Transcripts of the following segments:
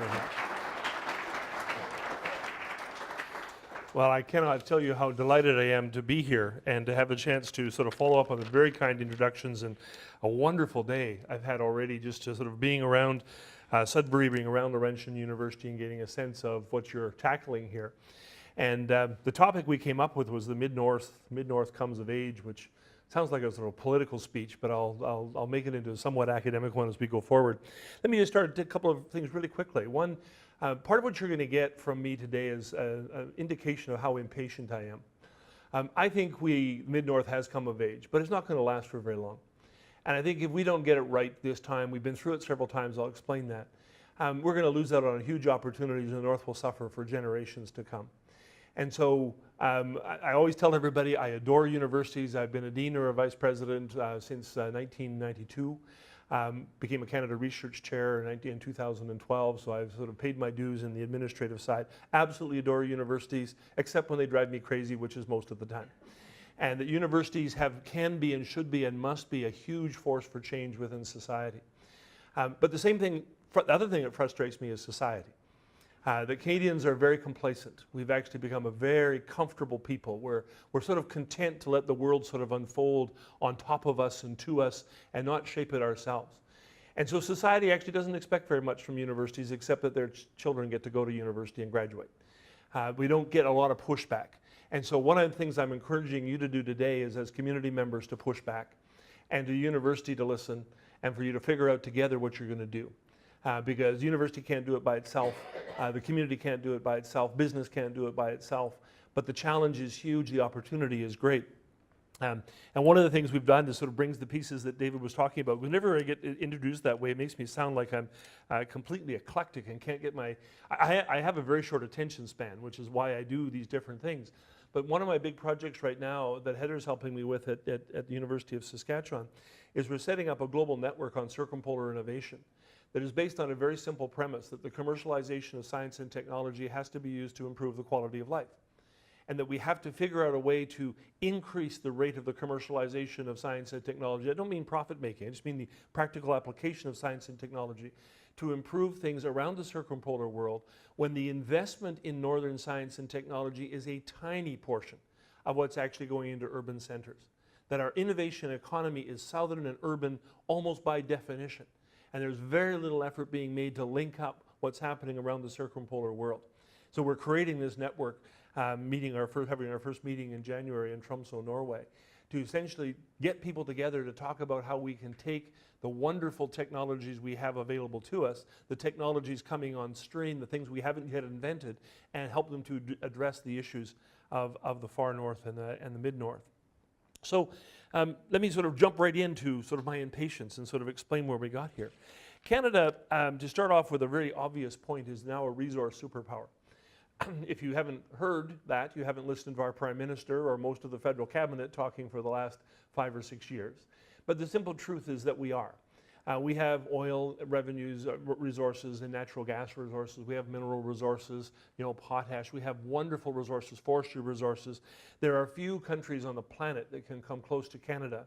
very much. Well, I cannot tell you how delighted I am to be here and to have the chance to sort of follow up on the very kind introductions and a wonderful day I've had already just to sort of being around Sudbury, being around Laurentian University and getting a sense of what you're tackling here. And the topic we came up with was the MidNorth Comes of Age, which sounds like a sort of political speech, but I'll make it into a somewhat academic one as we go forward. Let me just start a couple of things really quickly. One, part of what you're going to get from me today is an indication of how impatient I am. I think MidNorth has come of age, but it's not going to last for very long. And I think if we don't get it right this time, we've been through it several times, I'll explain that, we're going to lose out on huge opportunities and the North will suffer for generations to come. And so I always tell everybody I adore universities. I've been a dean or a vice president since 1992. Became a Canada Research Chair in 2012, so I've sort of paid my dues in the administrative side. Absolutely adore universities, except when they drive me crazy, which is most of the time. And that universities can be and should be and must be a huge force for change within society. But the other thing that frustrates me is society. The Canadians are very complacent. We've actually become a very comfortable people. We're sort of content to let the world sort of unfold on top of us and to us and not shape it ourselves. And so society actually doesn't expect very much from universities except that their children get to go to university and graduate. We don't get a lot of pushback. And so one of the things I'm encouraging you to do today is as community members to push back and to university to listen and for you to figure out together what you're going to do. Because university can't do it by itself, the community can't do it by itself, business can't do it by itself, but the challenge is huge, the opportunity is great. And one of the things we've done to sort of brings the pieces that David was talking about, whenever I get introduced that way, it makes me sound like I'm completely eclectic and can't get I have a very short attention span, which is why I do these different things. But one of my big projects right now that Heather's helping me with at the University of Saskatchewan is we're setting up a global network on circumpolar innovation that is based on a very simple premise that the commercialization of science and technology has to be used to improve the quality of life. And that we have to figure out a way to increase the rate of the commercialization of science and technology. I don't mean profit making, I just mean the practical application of science and technology to improve things around the circumpolar world when the investment in northern science and technology is a tiny portion of what's actually going into urban centers. That our innovation economy is southern and urban almost by definition. And there's very little effort being made to link up what's happening around the circumpolar world. So we're creating this network, having our first meeting in January in Tromsø, Norway, to essentially get people together to talk about how we can take the wonderful technologies we have available to us, the technologies coming on stream, the things we haven't yet invented, and help them to address the issues of the far north and the mid-north. So let me sort of jump right into sort of my impatience and sort of explain where we got here. Canada, to start off with a very obvious point, is now a resource superpower. If you haven't heard that, you haven't listened to our Prime Minister or most of the federal cabinet talking for the last 5 or 6 years. But the simple truth is that we are. We have oil revenues, resources, and natural gas resources. We have mineral resources, potash. We have wonderful resources, forestry resources. There are few countries on the planet that can come close to Canada.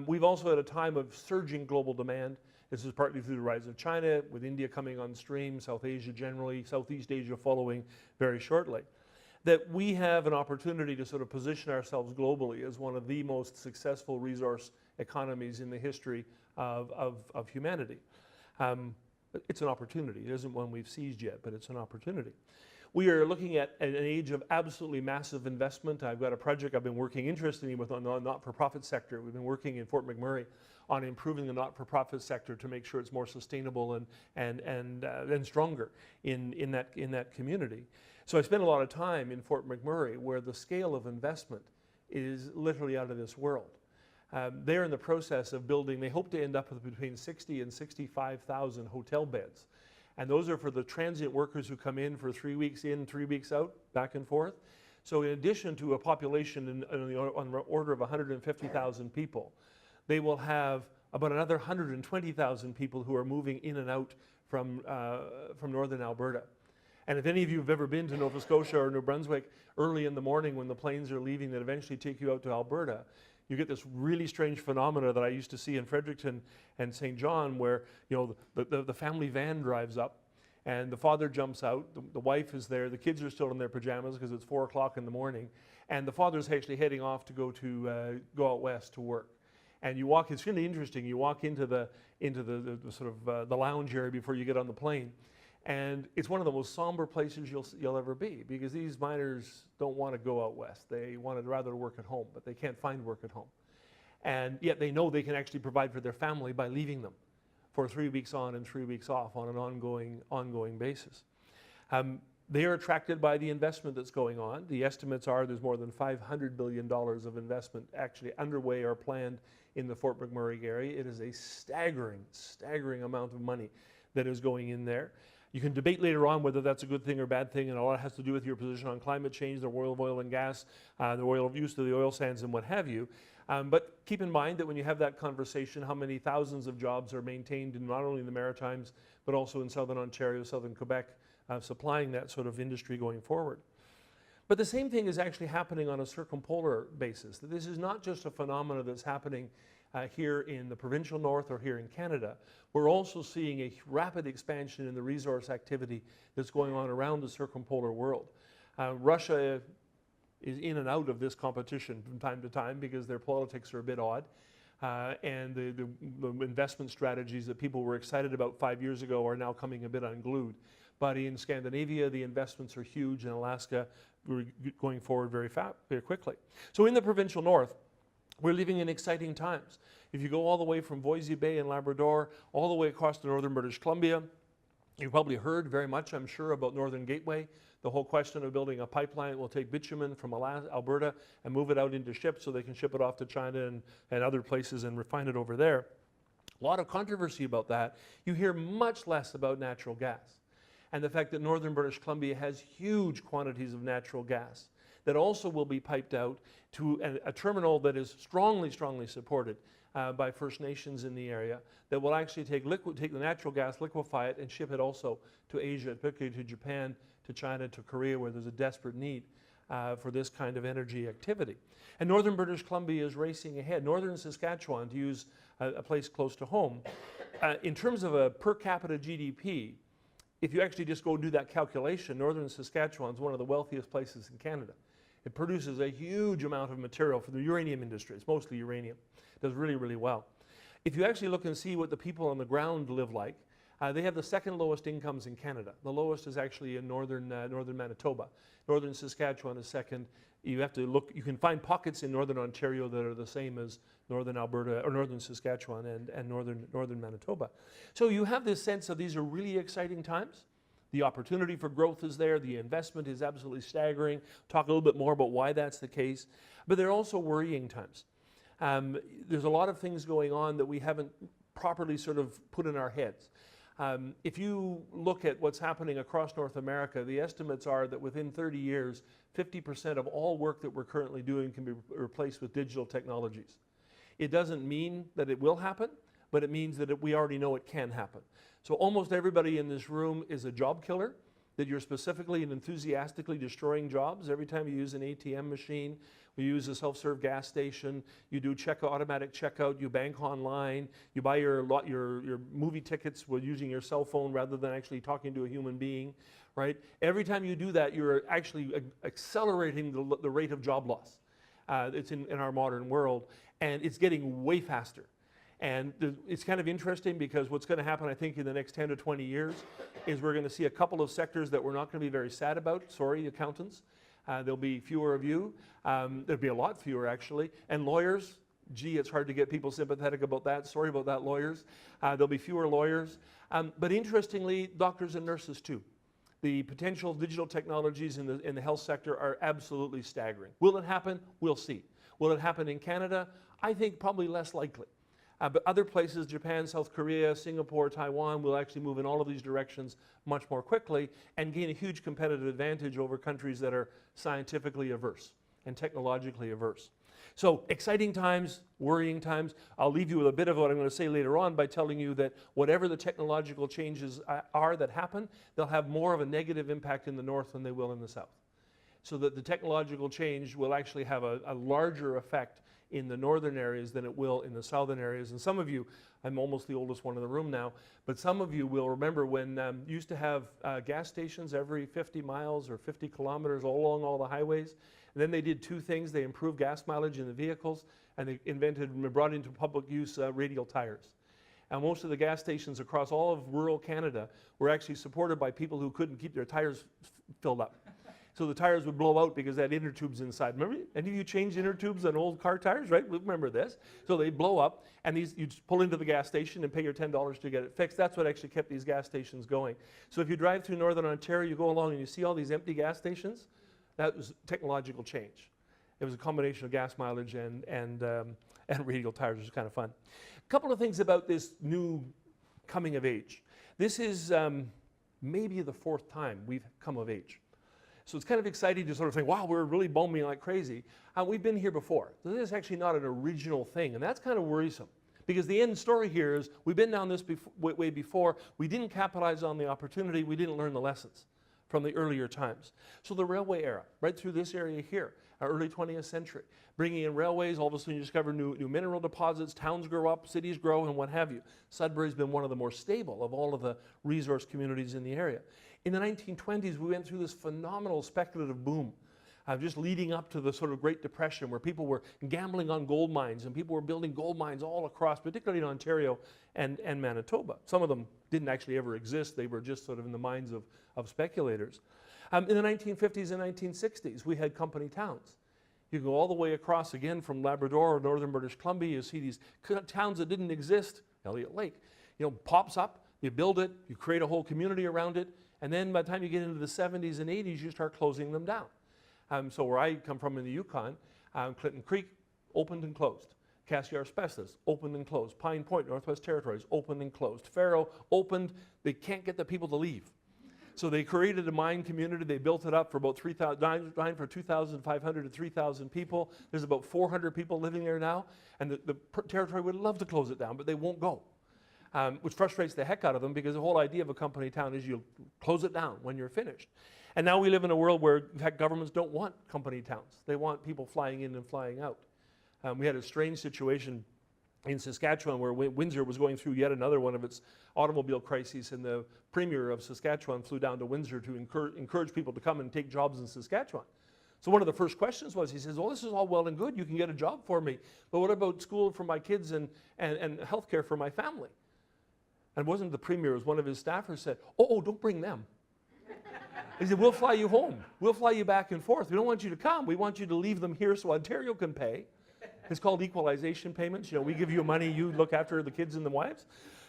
We've also had a time of surging global demand. This is partly through the rise of China, with India coming on stream, South Asia generally, Southeast Asia following very shortly. That we have an opportunity to sort of position ourselves globally as one of the most successful resource economies in the history of humanity. It's an opportunity. It isn't one we've seized yet, but it's an opportunity. We are looking at an age of absolutely massive investment. I've got a project I've been working interestingly with on the not-for-profit sector. We've been working in Fort McMurray on improving the not-for-profit sector to make sure it's more sustainable and stronger in that community. So I spent a lot of time in Fort McMurray where the scale of investment is literally out of this world. They're in the process of building, they hope to end up with between 60 and 65,000 hotel beds. And those are for the transient workers who come in for 3 weeks in, 3 weeks out, back and forth. So in addition to a population on the order of 150,000 people, they will have about another 120,000 people who are moving in and out from northern Alberta. And if any of you have ever been to Nova Scotia or New Brunswick early in the morning when the planes are leaving that eventually take you out to Alberta, you get this really strange phenomena that I used to see in Fredericton and St. John where the family van drives up And the father jumps out, the wife is there, the kids are still in their pajamas because it's 4 o'clock in the morning, and the father's actually heading off to go out west to work. And you walk, it's really interesting, you walk into the sort of the lounge area before you get on the plane, and it's one of the most somber places you'll ever be, because these miners don't want to go out west. They wanted rather work at home, but they can't find work at home. And yet they know they can actually provide for their family by leaving them for 3 weeks on and 3 weeks off on an ongoing basis. They are attracted by the investment that's going on. The estimates are there's more than $500 billion of investment actually underway or planned in the Fort McMurray area. It is a staggering amount of money that is going in there. You can debate later on whether that's a good thing or bad thing, and a lot has to do with your position on climate change, the oil of oil and gas, the use of the oil sands and what have you. But keep in mind that when you have that conversation, how many thousands of jobs are maintained in not only the Maritimes, but also in southern Ontario, southern Quebec, supplying that sort of industry going forward. But the same thing is actually happening on a circumpolar basis. That this is not just a phenomenon that's happening here in the provincial north or here in Canada. We're also seeing a rapid expansion in the resource activity that's going on around the circumpolar world. Russia is in and out of this competition from time to time because their politics are a bit odd. And the investment strategies that people were excited about 5 years ago are now coming a bit unglued. But in Scandinavia, the investments are huge. In Alaska, we're going forward very quickly. So in the provincial north, we're living in exciting times. If you go all the way from Voisey Bay in Labrador, all the way across to northern British Columbia, you've probably heard very much, I'm sure, about Northern Gateway, the whole question of building a pipeline that will take bitumen from Alberta and move it out into ships so they can ship it off to China and other places and refine it over there. A lot of controversy about that. You hear much less about natural gas and the fact that northern British Columbia has huge quantities of natural gas that also will be piped out to a terminal that is strongly supported by First Nations in the area, that will actually take the natural gas, liquefy it, and ship it also to Asia, particularly to Japan, to China, to Korea, where there's a desperate need for this kind of energy activity. And northern British Columbia is racing ahead. Northern Saskatchewan, to use a place close to home, in terms of a per capita GDP, if you actually just go and do that calculation, northern Saskatchewan is one of the wealthiest places in Canada. It produces a huge amount of material for the uranium industry. It's mostly uranium. It does really well. If you actually look and see what the people on the ground live like, they have the second lowest incomes in Canada. The lowest is actually in northern Manitoba. Northern Saskatchewan is second. You have to look, you can find pockets in northern Ontario that are the same as northern Alberta, or northern Saskatchewan and northern Manitoba. So you have this sense of these are really exciting times. The opportunity for growth is there. The investment is absolutely staggering. Talk a little bit more about why that's the case. But they're also worrying times. There's a lot of things going on that we haven't properly sort of put in our heads. If you look at what's happening across North America, the estimates are that within 30 years, 50% of all work that we're currently doing can be replaced with digital technologies. It doesn't mean that it will happen, but it means that we already know it can happen. So almost everybody in this room is a job killer, that you're specifically and enthusiastically destroying jobs. Every time you use an ATM machine, you use a self-serve gas station, you do automatic checkout, you bank online, you buy your movie tickets using your cell phone rather than actually talking to a human being, right? Every time you do that, you're actually accelerating the rate of job loss. It's in our modern world, and it's getting way faster. And it's kind of interesting because what's going to happen, I think, in the next 10 to 20 years is we're going to see a couple of sectors that we're not going to be very sad about. Sorry, accountants. There'll be fewer of you. There'll be a lot fewer, actually. And lawyers, gee, it's hard to get people sympathetic about that. Sorry about that, lawyers. There'll be fewer lawyers. But interestingly, doctors and nurses, too. The potential digital technologies in the health sector are absolutely staggering. Will it happen? We'll see. Will it happen in Canada? I think probably less likely. But other places, Japan, South Korea, Singapore, Taiwan, will actually move in all of these directions much more quickly and gain a huge competitive advantage over countries that are scientifically averse and technologically averse. So exciting times, worrying times. I'll leave you with a bit of what I'm going to say later on by telling you that whatever the technological changes are that happen, they'll have more of a negative impact in the north than they will in the south. So that the technological change will actually have a larger effect in the northern areas than it will in the southern areas. And some of you, I'm almost the oldest one in the room now, but some of you will remember when you used to have gas stations every 50 miles or 50 kilometers all along all the highways. And then they did two things. They improved gas mileage in the vehicles, and they invented and brought into public use radial tires. And most of the gas stations across all of rural Canada were actually supported by people who couldn't keep their tires filled up. So the tires would blow out because they had inner tubes inside. Remember, any of you changed inner tubes on old car tires, right? Remember this. So they blow up, and you just pull into the gas station and pay your $10 to get it fixed. That's what actually kept these gas stations going. So if you drive through Northern Ontario, you go along and you see all these empty gas stations, that was technological change. It was a combination of gas mileage and radial tires, which was kind of fun. A couple of things about this new coming of age. This is maybe the fourth time we've come of age. So it's kind of exciting to sort of think, wow, we're really booming like crazy. We've been here before. So this is actually not an original thing, and that's kind of worrisome. Because the end story here is we've been down this way before. We didn't capitalize on the opportunity. We didn't learn the lessons from the earlier times. So the railway era, right through this area here, our early 20th century, bringing in railways, all of a sudden you discover new mineral deposits, towns grow up, cities grow, and what have you. Sudbury's been one of the more stable of all of the resource communities in the area. In the 1920s, we went through this phenomenal speculative boom, just leading up to the sort of Great Depression, where people were gambling on gold mines, and people were building gold mines all across, particularly in Ontario and Manitoba. Some of them didn't actually ever exist. They were just sort of in the minds of speculators. In the 1950s and 1960s, we had company towns. You go all the way across again from Labrador or northern British Columbia, you see these towns that didn't exist. Elliott Lake, pops up, you build it, you create a whole community around it, and then by the time you get into the 70s and 80s, you start closing them down. So where I come from in the Yukon, Clinton Creek opened and closed. Cassiar Asbestos opened and closed. Pine Point, Northwest Territories opened and closed. Faro opened. They can't get the people to leave. So they created a mine community. They built it up for about 2,500 to 3,000 people. There's about 400 people living there now. And the territory would love to close it down, but they won't go. Which frustrates the heck out of them, because the whole idea of a company town is you'll close it down when you're finished. And now we live in a world where, in fact, governments don't want company towns. They want people flying in and flying out. We had a strange situation in Saskatchewan where Windsor was going through yet another one of its automobile crises, and the Premier of Saskatchewan flew down to Windsor to encourage people to come and take jobs in Saskatchewan. So one of the first questions was, he says, well, this is all well and good. You can get a job for me. But what about school for my kids and health care for my family? And it wasn't the Premier, it was one of his staffers said, oh, don't bring them. He said, we'll fly you home. We'll fly you back and forth. We don't want you to come. We want you to leave them here so Ontario can pay. It's called equalization payments. We give you money, you look after the kids and the wives.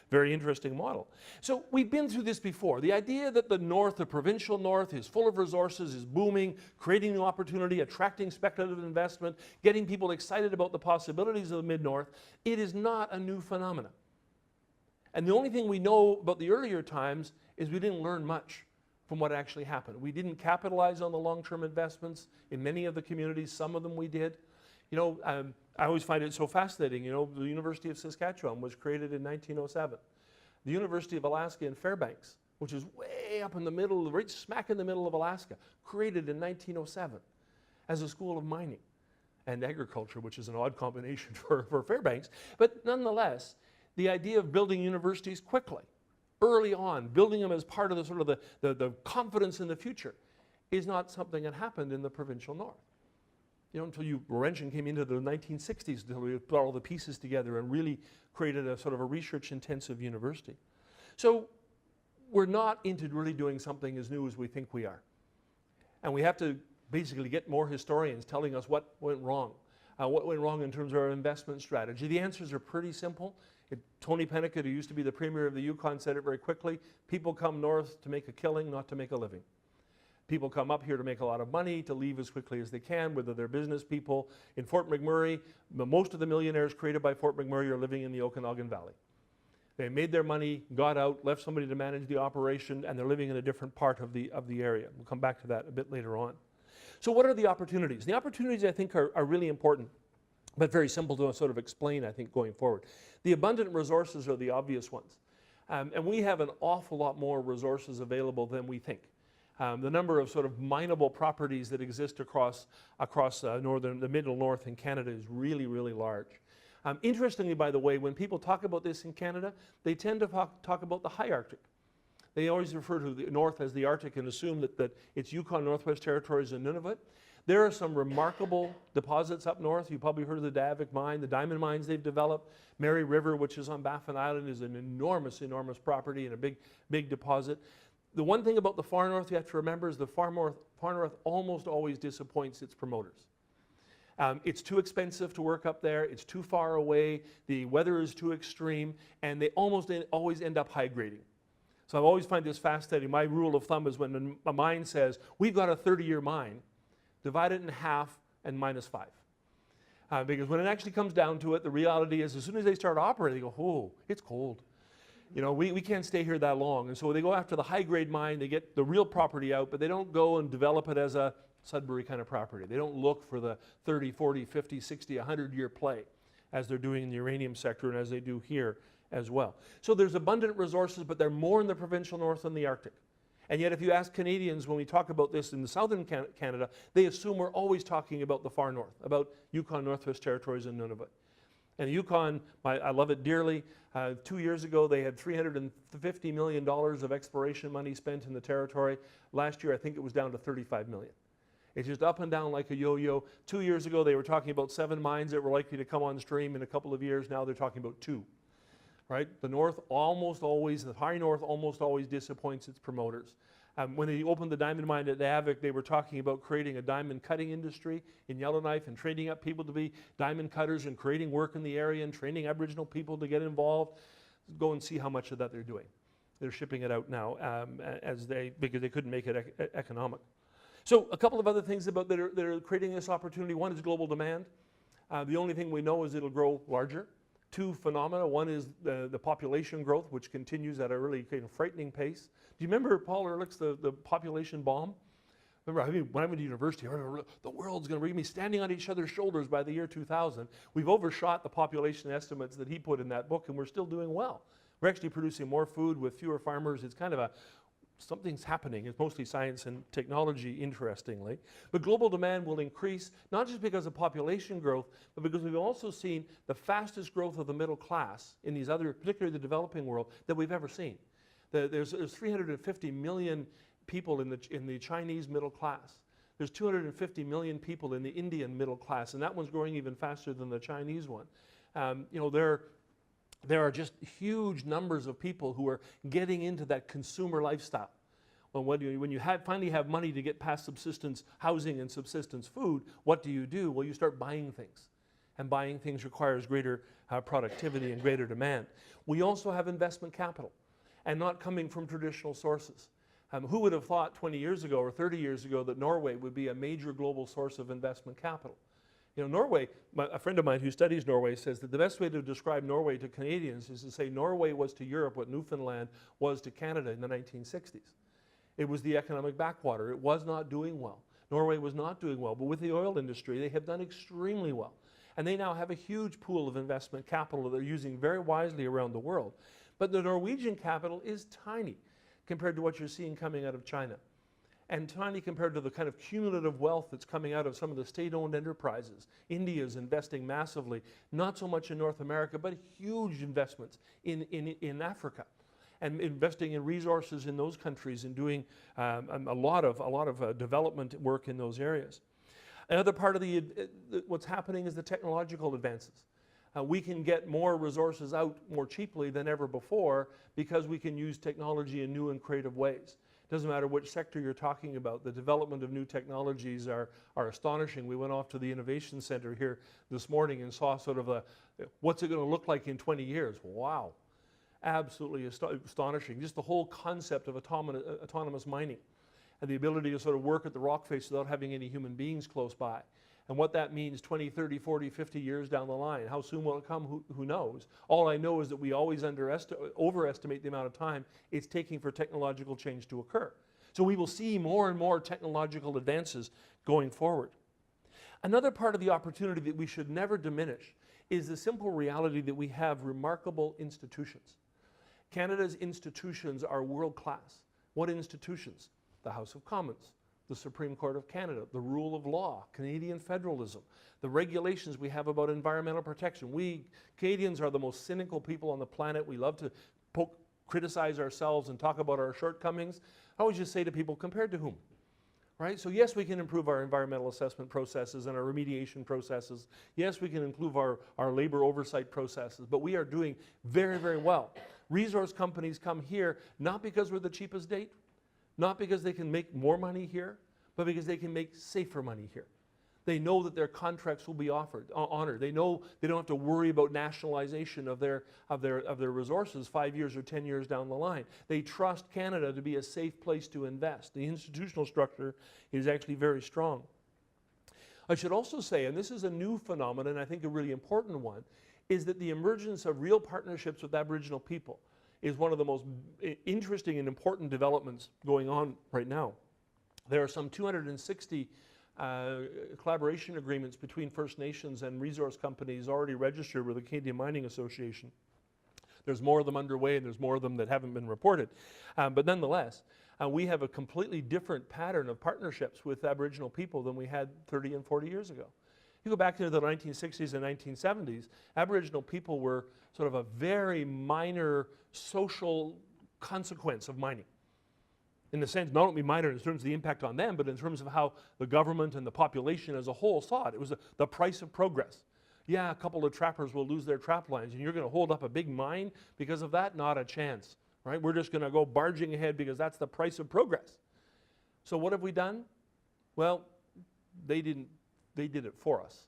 Very interesting model. So we've been through this before. The idea that the North, the provincial North, is full of resources, is booming, creating new opportunity, attracting speculative investment, getting people excited about the possibilities of the Mid-North, it is not a new phenomenon. And the only thing we know about the earlier times is we didn't learn much from what actually happened. We didn't capitalize on the long-term investments in many of the communities. Some of them we did. I always find it so fascinating. The University of Saskatchewan was created in 1907. The University of Alaska in Fairbanks, which is way up in the middle, right smack in the middle of Alaska, created in 1907 as a school of mining and agriculture, which is an odd combination for Fairbanks. But nonetheless, the idea of building universities quickly, early on, building them as part of the sort of the confidence in the future, is not something that happened in the provincial North. Until Laurentian came into the 1960s, until we put all the pieces together and really created a sort of a research-intensive university. So we're not into really doing something as new as we think we are. And we have to basically get more historians telling us what went wrong in terms of our investment strategy. The answers are pretty simple. Tony Pennicott, who used to be the Premier of the Yukon, said it very quickly. People come north to make a killing, not to make a living. People come up here to make a lot of money, to leave as quickly as they can, whether they're business people. In Fort McMurray, most of the millionaires created by Fort McMurray are living in the Okanagan Valley. They made their money, got out, left somebody to manage the operation, and they're living in a different part of the area. We'll come back to that a bit later on. So what are the opportunities? The opportunities, I think, are really important, but very simple to sort of explain, I think, going forward. The abundant resources are the obvious ones. And we have an awful lot more resources available than we think. The number of sort of mineable properties that exist across the middle north in Canada is really, really large. Interestingly, by the way, when people talk about this in Canada, they tend to talk about the high Arctic. They always refer to the north as the Arctic and assume that it's Yukon, Northwest Territories, and Nunavut. There are some remarkable deposits up north. You've probably heard of the Davik mine, the diamond mines they've developed. Mary River, which is on Baffin Island, is an enormous, enormous property and a big, big deposit. The one thing about the far north you have to remember is the far north almost always disappoints its promoters. It's too expensive to work up there, it's too far away, the weather is too extreme, and they almost always end up high grading. So I always find this fascinating. My rule of thumb is when a mine says, we've got a 30-year mine, divide it in half and -5. Because when it actually comes down to it, the reality is as soon as they start operating, they go, oh, it's cold. You know, we can't stay here that long. And so they go after the high-grade mine, they get the real property out, but they don't go and develop it as a Sudbury kind of property. They don't look for the 30, 40, 50, 60, 100-year play as they're doing in the uranium sector and as they do here as well. So there's abundant resources, but they're more in the provincial north than the Arctic. And yet if you ask Canadians when we talk about this in the southern Canada, they assume we're always talking about the far north, about Yukon, Northwest Territories, and Nunavut. And Yukon, I love it dearly. 2 years ago, they had $350 million of exploration money spent in the territory. Last year, I think it was down to $35 million. It's just up and down like a yo-yo. 2 years ago, they were talking about 7 mines that were likely to come on stream in a couple of years. Now they're talking about 2. Right? The north almost always, the high north almost always disappoints its promoters. When they opened the diamond mine at Davik, they were talking about creating a diamond cutting industry in Yellowknife and training up people to be diamond cutters and creating work in the area and training Aboriginal people to get involved. Go and see how much of that they're doing. They're shipping it out now because they couldn't make it economic. So a couple of other things that are creating this opportunity. One is global demand. The only thing we know is it'll grow larger. 2 phenomena. One is the population growth, which continues at a really kind of frightening pace. Do you remember Paul Ehrlich's the population bomb? Remember, when I went to university, I remember the world's going to be standing on each other's shoulders by the year 2000. We've overshot the population estimates that he put in that book, and we're still doing well. We're actually producing more food with fewer farmers. It's kind of something's happening. It's mostly science and technology, interestingly. But global demand will increase, not just because of population growth, but because we've also seen the fastest growth of the middle class in these other, particularly the developing world, that we've ever seen. There's 350 million people in the Chinese middle class. There's 250 million people in the Indian middle class, and that one's growing even faster than the Chinese one. There are just huge numbers of people who are getting into that consumer lifestyle. Well, when you finally have money to get past subsistence housing and subsistence food, what do? Well, you start buying things. And buying things requires greater productivity and greater demand. We also have investment capital, and not coming from traditional sources. Who would have thought 20 years ago or 30 years ago that Norway would be a major global source of investment capital? You know, Norway, a friend of mine who studies Norway says that the best way to describe Norway to Canadians is to say Norway was to Europe what Newfoundland was to Canada in the 1960s. It was the economic backwater. It was not doing well. Norway was not doing well, but with the oil industry, they have done extremely well. And they now have a huge pool of investment capital that they're using very wisely around the world. But the Norwegian capital is tiny compared to what you're seeing coming out of China. And tiny compared to the kind of cumulative wealth that's coming out of some of the state-owned enterprises. India is investing massively, not so much in North America, but huge investments in Africa, and investing in resources in those countries and doing a lot of development work in those areas. Another part of what's happening is the technological advances. We can get more resources out more cheaply than ever before because we can use technology in new and creative ways. Doesn't matter which sector you're talking about, the development of new technologies are astonishing. We went off to the Innovation Center here this morning and saw sort of what's it going to look like in 20 years? Wow, absolutely astonishing. Just the whole concept of autonomous mining and the ability to sort of work at the rock face without having any human beings close by. And what that means 20, 30, 40, 50 years down the line. How soon will it come? Who knows? All I know is that we always overestimate the amount of time it's taking for technological change to occur. So we will see more and more technological advances going forward. Another part of the opportunity that we should never diminish is the simple reality that we have remarkable institutions. Canada's institutions are world class. What institutions? the House of Commons, the Supreme Court of Canada, the rule of law, Canadian federalism, the regulations we have about environmental protection. We Canadians are the most cynical people on the planet. We love to criticize ourselves and talk about our shortcomings. I always just say to people, compared to whom? Right? So yes, we can improve our environmental assessment processes and our remediation processes. Yes, we can improve our labor oversight processes, but we are doing very, very well. Resource companies come here not because we're the cheapest date, not because they can make more money here, but because they can make safer money here. They know that their contracts will be honored. They know they don't have to worry about nationalization of their resources 5 years or 10 years down the line. They trust Canada to be a safe place to invest. The institutional structure is actually very strong. I should also say, and this is a new phenomenon, I think a really important one, is that the emergence of real partnerships with Aboriginal people is one of the most interesting and important developments going on right now. There are some 260 collaboration agreements between First Nations and resource companies already registered with the Canadian Mining Association. There's more of them underway and there's more of them that haven't been reported. But nonetheless, we have a completely different pattern of partnerships with Aboriginal people than we had 30 and 40 years ago. You go back into the 1960s and 1970s, Aboriginal people were sort of a very minor social consequence of mining. In the sense, not only minor in terms of the impact on them, but in terms of how the government and the population as a whole saw it. It was the price of progress. Yeah, a couple of trappers will lose their trap lines, and you're going to hold up a big mine because of that? Not a chance, right? We're just going to go barging ahead because that's the price of progress. So what have we done? Well, they did it for us.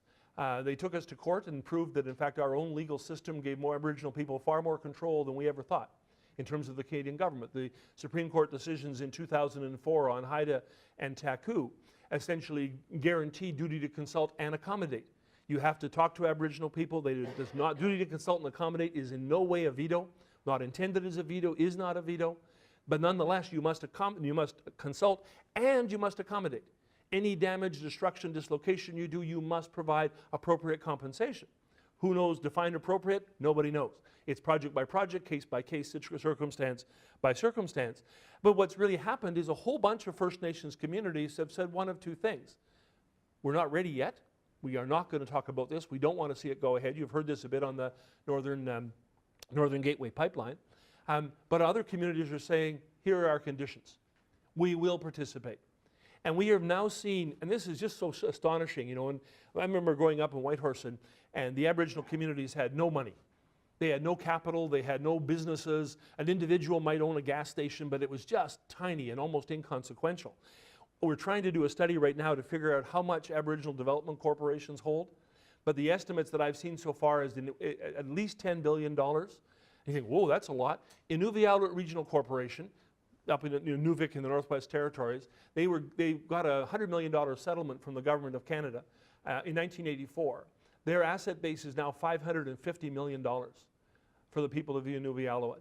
They took us to court and proved that, in fact, our own legal system gave more Aboriginal people far more control than we ever thought in terms of the Canadian government. The Supreme Court decisions in 2004 on Haida and Taku essentially guarantee duty to consult and accommodate. You have to talk to Aboriginal people. Duty to consult and accommodate is in no way a veto, not intended as a veto, is not a veto, but nonetheless you must consult and you must accommodate. Any damage, destruction, dislocation you do, you must provide appropriate compensation. Who knows define appropriate? Nobody knows. It's project by project, case by case, circumstance by circumstance. But what's really happened is a whole bunch of First Nations communities have said one of two things. We're not ready yet. We are not going to talk about this. We don't want to see it go ahead. You've heard this a bit on the Northern Gateway Pipeline. But other communities are saying, here are our conditions. We will participate. And we have now seen, and this is just so astonishing, you know, and I remember growing up in Whitehorse and the Aboriginal communities had no money. They had no capital, they had no businesses. An individual might own a gas station, but it was just tiny and almost inconsequential. We're trying to do a study right now to figure out how much Aboriginal development corporations hold, but the estimates that I've seen so far is at least $10 billion. You think, whoa, that's a lot. Inuvialuit Regional Corporation, up in Nunavik in the Northwest Territories, they got a $100 million settlement from the Government of Canada in 1984. Their asset base is now $550 million for the people of the Inuvialuit.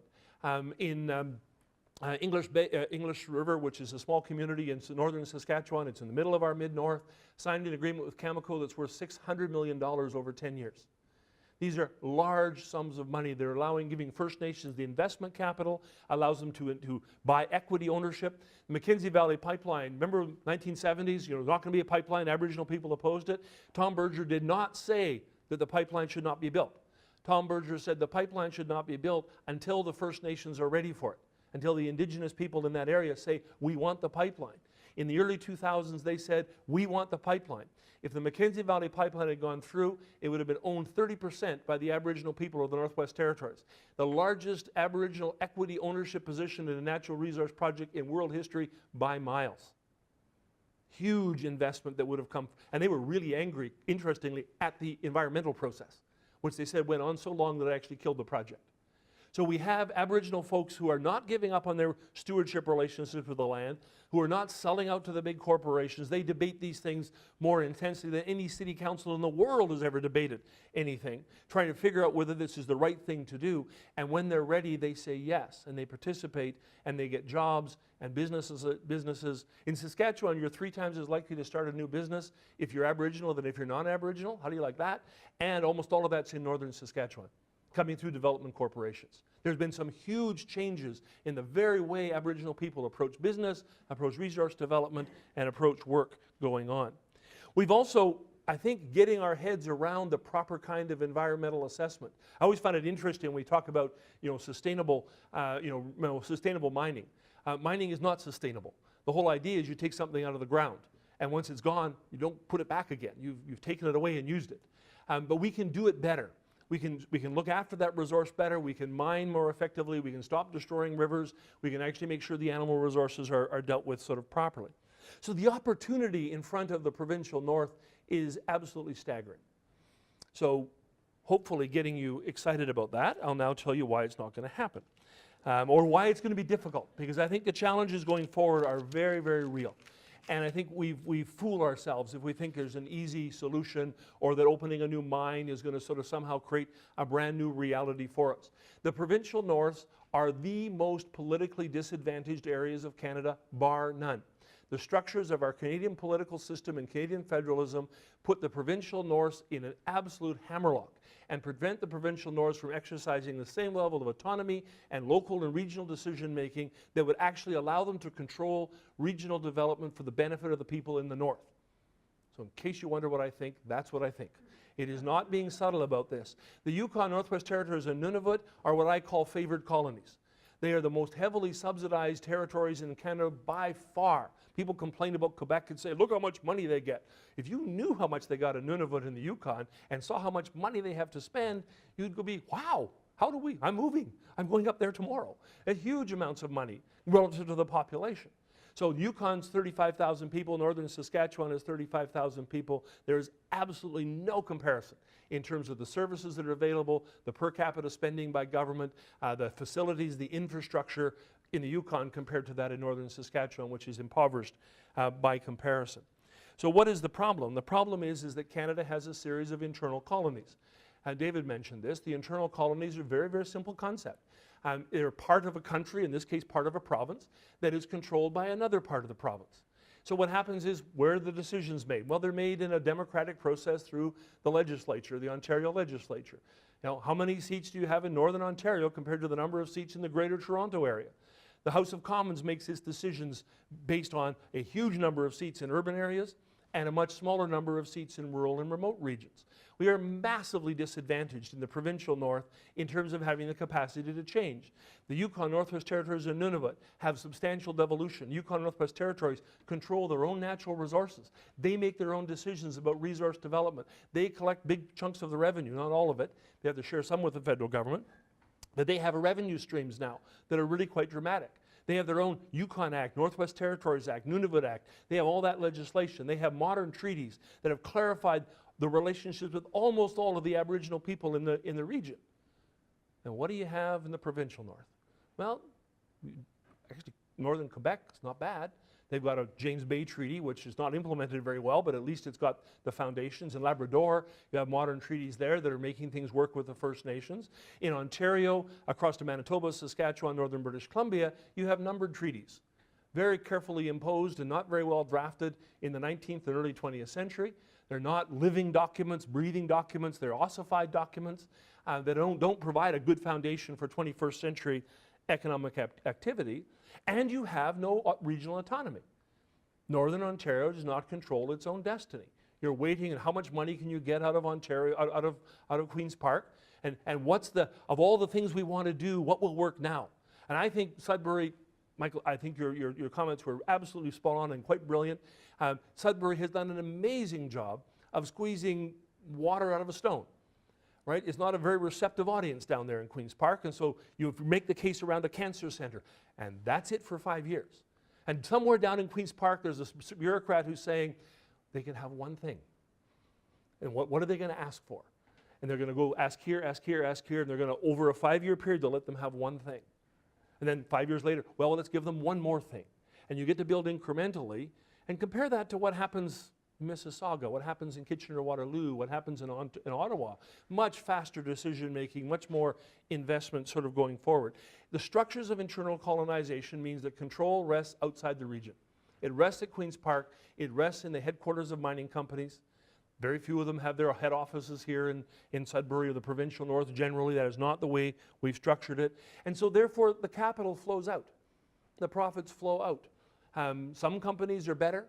English River, which is a small community in northern Saskatchewan, it's in the middle of our mid-north, signed an agreement with Cameco that's worth $600 million over 10 years. These are large sums of money. They're giving First Nations the investment capital, allows them to buy equity ownership. The Mackenzie Valley Pipeline, remember 1970s, not going to be a pipeline, Aboriginal people opposed it. Tom Berger did not say that the pipeline should not be built. Tom Berger said the pipeline should not be built until the First Nations are ready for it, until the Indigenous people in that area say, we want the pipeline. In the early 2000s, they said, we want the pipeline. If the Mackenzie Valley Pipeline had gone through, it would have been owned 30% by the Aboriginal people of the Northwest Territories. The largest Aboriginal equity ownership position in a natural resource project in world history by miles. Huge investment that would have come, and they were really angry, interestingly, at the environmental process, which they said went on so long that it actually killed the project. So we have Aboriginal folks who are not giving up on their stewardship relationships with the land, who are not selling out to the big corporations. They debate these things more intensely than any city council in the world has ever debated anything, trying to figure out whether this is the right thing to do. And when they're ready, they say yes, and they participate, and they get jobs and businesses. In Saskatchewan, you're 3 times as likely to start a new business if you're Aboriginal than if you're non-Aboriginal. How do you like that? And almost all of that's in northern Saskatchewan. coming through development corporations. There's been some huge changes in the very way Aboriginal people approach business, approach resource development, and approach work going on. We've also, I think, getting our heads around the proper kind of environmental assessment. I always find it interesting when we talk about, sustainable, sustainable mining. Mining is not sustainable. The whole idea is you take something out of the ground, and once it's gone, you don't put it back again. You've taken it away and used it. But we can do it better. We can look after that resource better. We can mine more effectively. We can stop destroying rivers. We can actually make sure the animal resources are dealt with sort of properly. So the opportunity in front of the provincial north is absolutely staggering. So hopefully getting you excited about that, I'll now tell you why it's not going to happen. Or why it's going to be difficult, because I think the challenges going forward are very, very real. And I think we fool ourselves if we think there's an easy solution or that opening a new mine is going to sort of somehow create a brand new reality for us. The provincial norths are the most politically disadvantaged areas of Canada, bar none. The structures of our Canadian political system and Canadian federalism put the provincial norths in an absolute hammerlock and prevent the provincial norths from exercising the same level of autonomy and local and regional decision making that would actually allow them to control regional development for the benefit of the people in the north. So in case you wonder what I think, that's what I think. It is not being subtle about this. The Yukon, Northwest Territories, and Nunavut are what I call favored colonies. They are the most heavily subsidized territories in Canada by far. People complain about Quebec and say, look how much money they get. If you knew how much they got in Nunavut and the Yukon and saw how much money they have to spend, you'd go be, wow, how do we? I'm moving. I'm going up there tomorrow. Huge amounts of money relative to the population. So Yukon's 35,000 people, northern Saskatchewan is 35,000 people. There's absolutely no comparison in terms of the services that are available, the per capita spending by government, the facilities, the infrastructure in the Yukon compared to that in northern Saskatchewan, which is impoverished by comparison. So what is the problem? The problem is that Canada has a series of internal colonies. David mentioned this. The internal colonies are a very, very simple concept. They're part of a country, in this case part of a province, that is controlled by another part of the province. So what happens is, where are the decisions made? Well, they're made in a democratic process through the legislature, the Ontario legislature. Now, how many seats do you have in Northern Ontario compared to the number of seats in the Greater Toronto area? The House of Commons makes its decisions based on a huge number of seats in urban areas and a much smaller number of seats in rural and remote regions. We are massively disadvantaged in the provincial north in terms of having the capacity to change. The Yukon, Northwest Territories, and Nunavut have substantial devolution. Yukon, Northwest Territories control their own natural resources. They make their own decisions about resource development. They collect big chunks of the revenue, not all of it. They have to share some with the federal government. But they have revenue streams now that are really quite dramatic. They have their own Yukon Act, Northwest Territories Act, Nunavut Act. They have all that legislation. They have modern treaties that have clarified the relationships with almost all of the Aboriginal people in the region. And what do you have in the provincial north? Well, actually, northern Quebec is not bad. They've got a James Bay Treaty, which is not implemented very well, but at least it's got the foundations. In Labrador, you have modern treaties there that are making things work with the First Nations. In Ontario, across to Manitoba, Saskatchewan, northern British Columbia, you have numbered treaties, very carefully imposed and not very well drafted in the 19th and early 20th century. They're not living documents, breathing documents. They're ossified documents that don't provide a good foundation for 21st century economic activity. And you have no regional autonomy. Northern Ontario does not control its own destiny. You're waiting, and how much money can you get out of Ontario, out of Queen's Park? And what's of all the things we want to do, what will work now? And I think Sudbury, Michael, I think your comments were absolutely spot on and quite brilliant. Sudbury has done an amazing job of squeezing water out of a stone. Right? It's not a very receptive audience down there in Queen's Park, and so you make the case around a cancer center, and that's it for 5 years. And somewhere down in Queen's Park, there's a bureaucrat who's saying they can have one thing. And what are they going to ask for? And they're going to go ask here, ask here, ask here, and they're going to, over a 5-year period, they'll let them have one thing. And then 5 years later, well, let's give them one more thing. And you get to build incrementally, and compare that to what happens Mississauga, what happens in Kitchener-Waterloo, what happens in Ottawa. Much faster decision-making, much more investment sort of going forward. The structures of internal colonization means that control rests outside the region. It rests at Queen's Park. It rests in the headquarters of mining companies. Very few of them have their head offices here in Sudbury or the Provincial North. Generally, that is not the way we've structured it. And so therefore, the capital flows out. The profits flow out. Some companies are better.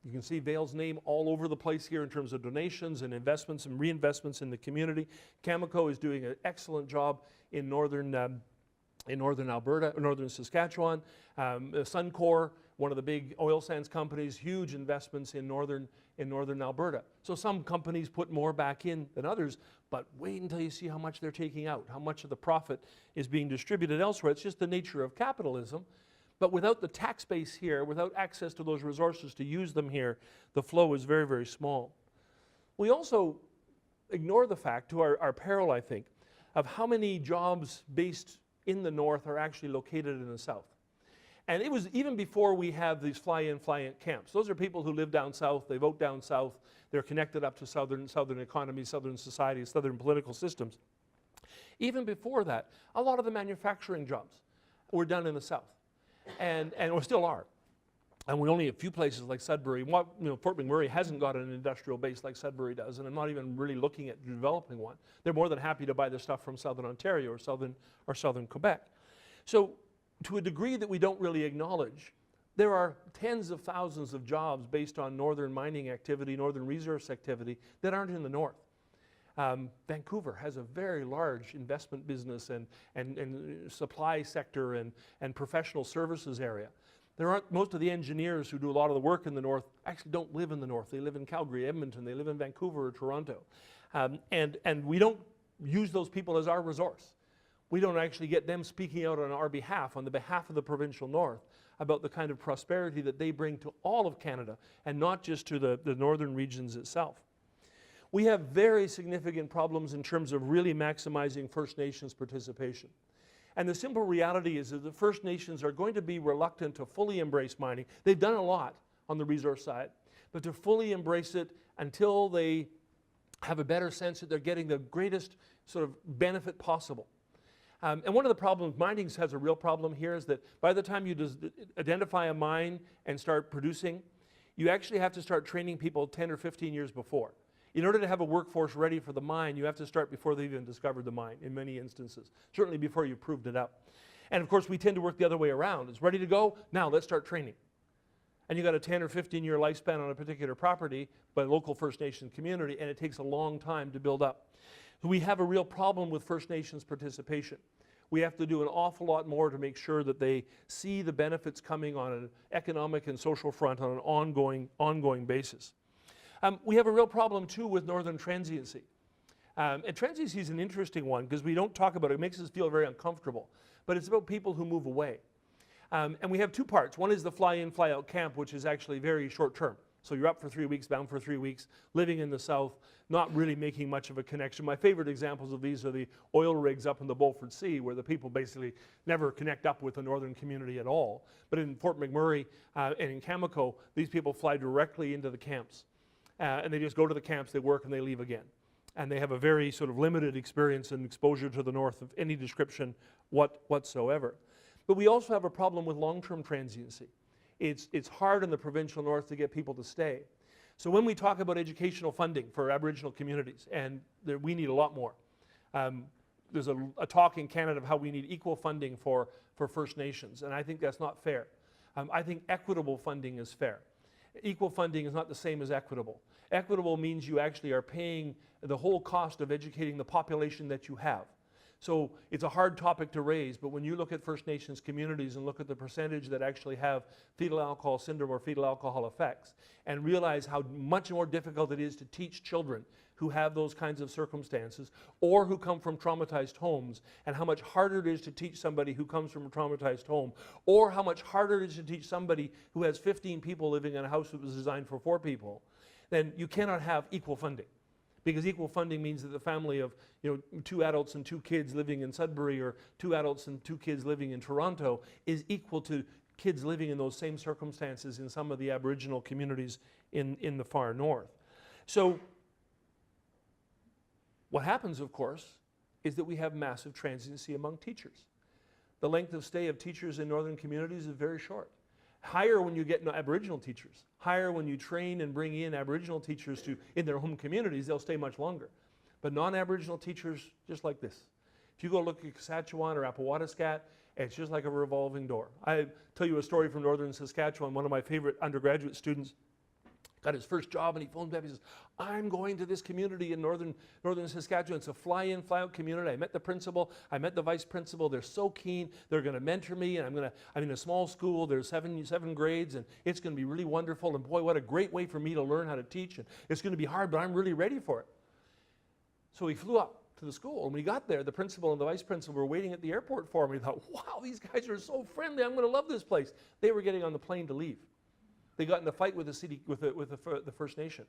You can see Vail's name all over the place here in terms of donations and investments and reinvestments in the community. Cameco is doing an excellent job in northern Alberta, northern Saskatchewan. Suncor, one of the big oil sands companies, huge investments in northern Alberta. So some companies put more back in than others, but wait until you see how much they're taking out, how much of the profit is being distributed elsewhere. It's just the nature of capitalism. But without the tax base here, without access to those resources to use them here, the flow is very, very small. We also ignore the fact, to our peril, I think, of how many jobs based in the north are actually located in the south. And it was even before we have these fly-in, fly-in camps. Those are people who live down south, they vote down south, they're connected up to southern economies, southern societies, southern political systems. Even before that, a lot of the manufacturing jobs were done in the south, and still are. And we only have a few places like Sudbury. Fort McMurray hasn't got an industrial base like Sudbury does, and I'm not even really looking at developing one. They're more than happy to buy their stuff from southern Ontario or southern Quebec. So to a degree that we don't really acknowledge, there are tens of thousands of jobs based on northern mining activity, northern resource activity that aren't in the north. Vancouver has a very large investment business and supply sector and professional services area. Most of the engineers who do a lot of the work in the north actually don't live in the north. They live in Calgary, Edmonton, they live in Vancouver or Toronto. And we don't use those people as our resource. We don't actually get them speaking out on our behalf, on the behalf of the Provincial North, about the kind of prosperity that they bring to all of Canada and not just to the northern regions itself. We have very significant problems in terms of really maximizing First Nations participation. And the simple reality is that the First Nations are going to be reluctant to fully embrace mining. They've done a lot on the resource side, but to fully embrace it until they have a better sense that they're getting the greatest sort of benefit possible. And one of the problems, mining has a real problem here, is that by the time you identify a mine and start producing, you actually have to start training people 10 or 15 years before. In order to have a workforce ready for the mine, you have to start before they've even discovered the mine in many instances, certainly before you've proved it up. And of course, we tend to work the other way around. It's ready to go, now let's start training. And you've got a 10 or 15 year lifespan on a particular property by a local First Nation community, and it takes a long time to build up. So we have a real problem with First Nations participation. We have to do an awful lot more to make sure that they see the benefits coming on an economic and social front on an ongoing basis. We have a real problem too with northern transiency. And transiency is an interesting one because we don't talk about it. It makes us feel very uncomfortable. But it's about people who move away. And we have two parts. One is the fly-in, fly-out camp, which is actually very short-term. So you're up for 3 weeks, bound for 3 weeks, living in the south, not really making much of a connection. My favorite examples of these are the oil rigs up in the Beaufort Sea, where the people basically never connect up with the northern community at all. But in Fort McMurray and in Cameco, these people fly directly into the camps. And they just go to the camps, they work, and they leave again. And they have a very sort of limited experience and exposure to the north of any description whatsoever. But we also have a problem with long-term transiency. It's hard in the Provincial North to get people to stay. So when we talk about educational funding for Aboriginal communities, and we need a lot more. There's a talk in Canada of how we need equal funding for First Nations, and I think that's not fair. I think equitable funding is fair. Equal funding is not the same as equitable. Equitable means you actually are paying the whole cost of educating the population that you have. So it's a hard topic to raise, but when you look at First Nations communities and look at the percentage that actually have fetal alcohol syndrome or fetal alcohol effects, and realize how much more difficult it is to teach children who have those kinds of circumstances or who come from traumatized homes, and how much harder it is to teach somebody who comes from a traumatized home, or how much harder it is to teach somebody who has 15 people living in a house that was designed for 4 people, then you cannot have equal funding. Because equal funding means that the family of 2 adults and 2 kids living in Sudbury, or 2 adults and 2 kids living in Toronto, is equal to kids living in those same circumstances in some of the Aboriginal communities in the far north. So what happens, of course, is that we have massive transiency among teachers. The length of stay of teachers in northern communities is very short. Higher when you get Aboriginal teachers. Higher when you train and bring in Aboriginal teachers in their home communities, they'll stay much longer. But non-Aboriginal teachers, just like this. If you go look at Saskatchewan or Appowatiskat, it's just like a revolving door. I tell you a story from northern Saskatchewan. One of my favorite undergraduate students got his first job, and he phoned me up. He says, I'm going to this community in northern Saskatchewan. It's a fly-in, fly-out community. I met the principal. I met the vice principal. They're so keen. They're going to mentor me, and I'm in a small school. There's seven grades, and it's going to be really wonderful. And boy, what a great way for me to learn how to teach. And it's going to be hard, but I'm really ready for it. So he flew up to the school. And when he got there, the principal and the vice principal were waiting at the airport for him. He thought, wow, these guys are so friendly. I'm going to love this place. They were getting on the plane to leave. They got in a fight with the city, with the First Nation.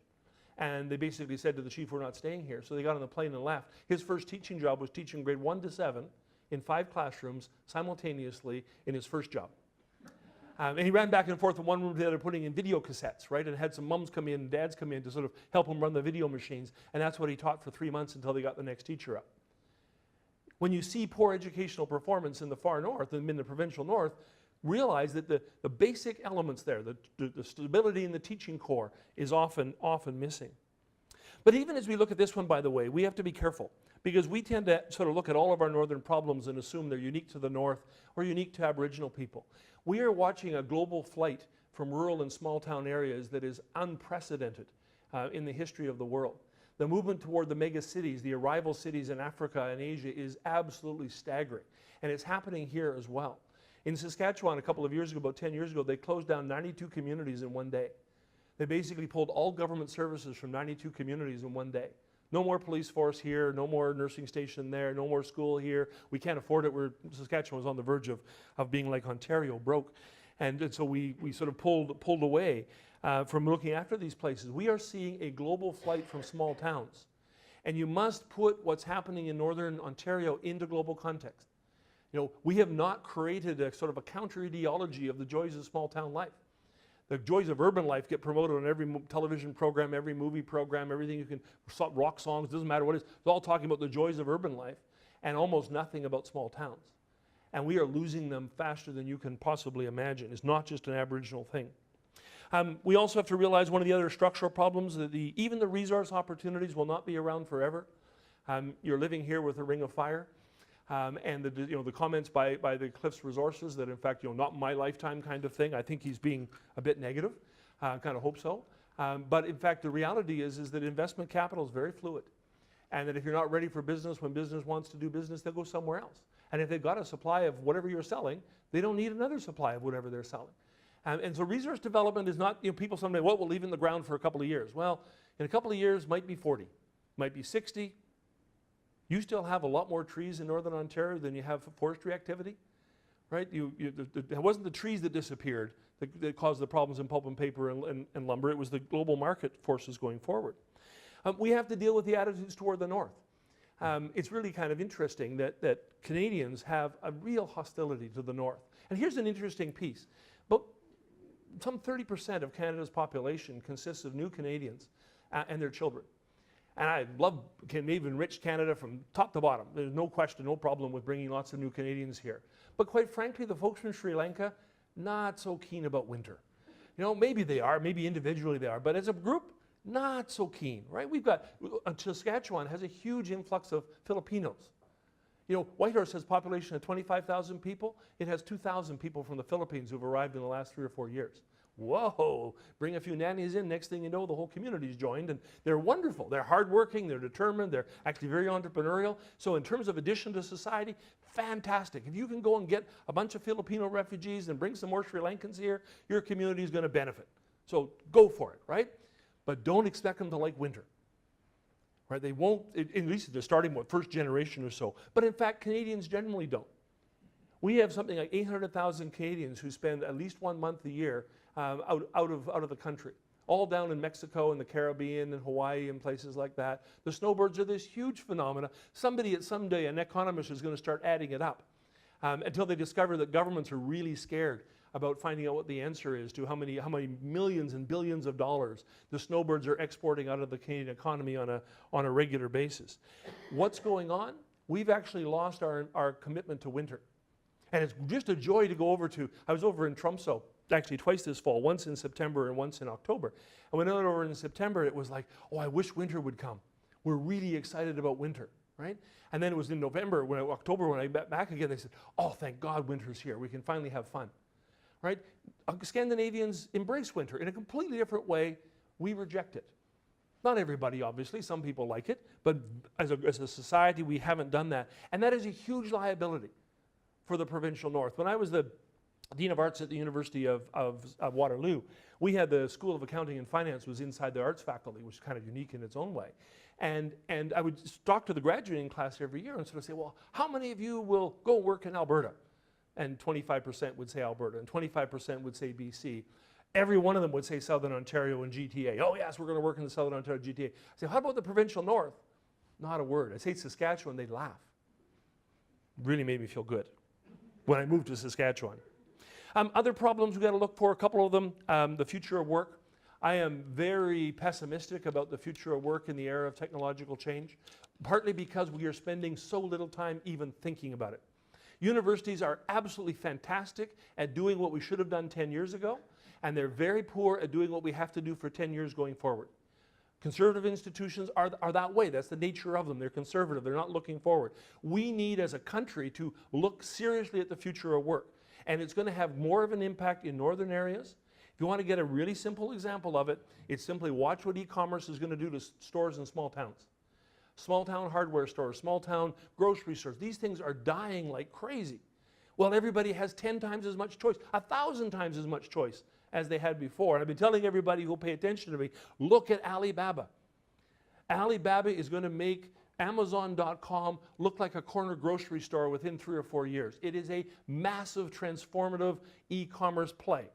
And they basically said to the chief, we're not staying here. So they got on the plane and left. His first teaching job was teaching grade 1 to 7 in 5 classrooms simultaneously in his first job. And he ran back and forth from one room to the other putting in video cassettes, right? And had some mums come in and dads come in to sort of help him run the video machines. And that's what he taught for 3 months until they got the next teacher up. When you see poor educational performance in the far north and in the provincial north, realize that the basic elements there, the stability in the teaching core is often missing. But even as we look at this one, by the way, we have to be careful because we tend to sort of look at all of our northern problems and assume they're unique to the north or unique to Aboriginal people. We are watching a global flight from rural and small town areas that is unprecedented in the history of the world. The movement toward the mega cities, the arrival cities in Africa and Asia is absolutely staggering. And it's happening here as well. In Saskatchewan a couple of years ago, about 10 years ago, they closed down 92 communities in one day. They basically pulled all government services from 92 communities in one day. No more police force here, no more nursing station there, no more school here. We can't afford it. Saskatchewan was on the verge of being like Ontario, broke. And so we sort of pulled away from looking after these places. We are seeing a global flight from small towns. And you must put what's happening in northern Ontario into global context. You know, we have not created a sort of a counter ideology of the joys of small town life. The joys of urban life get promoted on every television program, every movie program, everything you can, rock songs, doesn't matter what it is. It's all talking about the joys of urban life and almost nothing about small towns. And we are losing them faster than you can possibly imagine. It's not just an Aboriginal thing. We also have to realize one of the other structural problems, that even the resource opportunities will not be around forever. You're living here with a ring of fire. And the comments by the Cliffs Resources that in fact, not my lifetime kind of thing. I think he's being a bit negative. Kind of hope so. But in fact, the reality is that investment capital is very fluid. And that if you're not ready for business when business wants to do business, they'll go somewhere else. And if they've got a supply of whatever you're selling, they don't need another supply of whatever they're selling. And so resource development is not, people someday, well, we'll leave it in the ground for a couple of years. Well, in a couple of years, might be 40, might be 60. You still have a lot more trees in northern Ontario than you have forestry activity, right? It wasn't the trees that disappeared that caused the problems in pulp and paper and lumber. It was the global market forces going forward. We have to deal with the attitudes toward the north. It's really kind of interesting that Canadians have a real hostility to the north. And here's an interesting piece. But some 30% of Canada's population consists of new Canadians and their children. And I love Canadian-rich Canada from top to bottom. There's no question, no problem with bringing lots of new Canadians here. But quite frankly, the folks from Sri Lanka, not so keen about winter. Maybe they are, maybe individually they are, but as a group, not so keen, right? Saskatchewan has a huge influx of Filipinos. Whitehorse has a population of 25,000 people. It has 2,000 people from the Philippines who've arrived in the last 3 or 4 years. Whoa, bring a few nannies in, next thing you know, the whole community's joined, and they're wonderful. They're hardworking, they're determined, they're actually very entrepreneurial. So in terms of addition to society, fantastic. If you can go and get a bunch of Filipino refugees and bring some more Sri Lankans here, your community is going to benefit. So go for it, right? But don't expect them to like winter. Right? They won't, at least they're starting with first generation or so. But in fact, Canadians generally don't. We have something like 800,000 Canadians who spend at least 1 month a year out of the country, all down in Mexico and the Caribbean and Hawaii and places like that. The snowbirds are this huge phenomena. Someday, an economist is going to start adding it up until they discover that governments are really scared about finding out what the answer is to how many millions and billions of dollars the snowbirds are exporting out of the Canadian economy on a regular basis. What's going on? We've actually lost our commitment to winter. And it's just a joy to go over to, I was over in Tromsø actually twice this fall, once in September and once in October. And when I went over in September, it was like, oh, I wish winter would come. We're really excited about winter, right? And then it was in November, October, when I got back again, they said, oh, thank God winter's here. We can finally have fun, right? Scandinavians embrace winter in a completely different way. We reject it. Not everybody, obviously. Some people like it. But as a society, we haven't done that. And that is a huge liability for the Provincial North. When I was the Dean of Arts at the University of Waterloo, we had the School of Accounting and Finance was inside the arts faculty, which is kind of unique in its own way. And I would talk to the graduating class every year and sort of say, well, how many of you will go work in Alberta? And 25% would say Alberta, and 25% would say BC. Every one of them would say Southern Ontario and GTA. Oh yes, we're going to work in the Southern Ontario GTA. I say, how about the Provincial North? Not a word. I say Saskatchewan, they'd laugh. Really made me feel good when I moved to Saskatchewan. Other problems we've got to look for, a couple of them, the future of work. I am very pessimistic about the future of work in the era of technological change, partly because we are spending so little time even thinking about it. Universities are absolutely fantastic at doing what we should have done 10 years ago, and they're very poor at doing what we have to do for 10 years going forward. Conservative institutions are that way. That's the nature of them. They're conservative. They're not looking forward. We need, as a country, to look seriously at the future of work, and it's going to have more of an impact in northern areas. If you want to get a really simple example of it, it's simply watch what e-commerce is going to do to stores in small towns. Small town hardware stores, small town grocery stores. These things are dying like crazy. Well, everybody has 10 times as much choice, 1,000 times as much choice as they had before. And I've been telling everybody who will pay attention to me, look at Alibaba. Alibaba is going to make Amazon.com look like a corner grocery store within 3 or 4 years. It is a massive, transformative e-commerce play.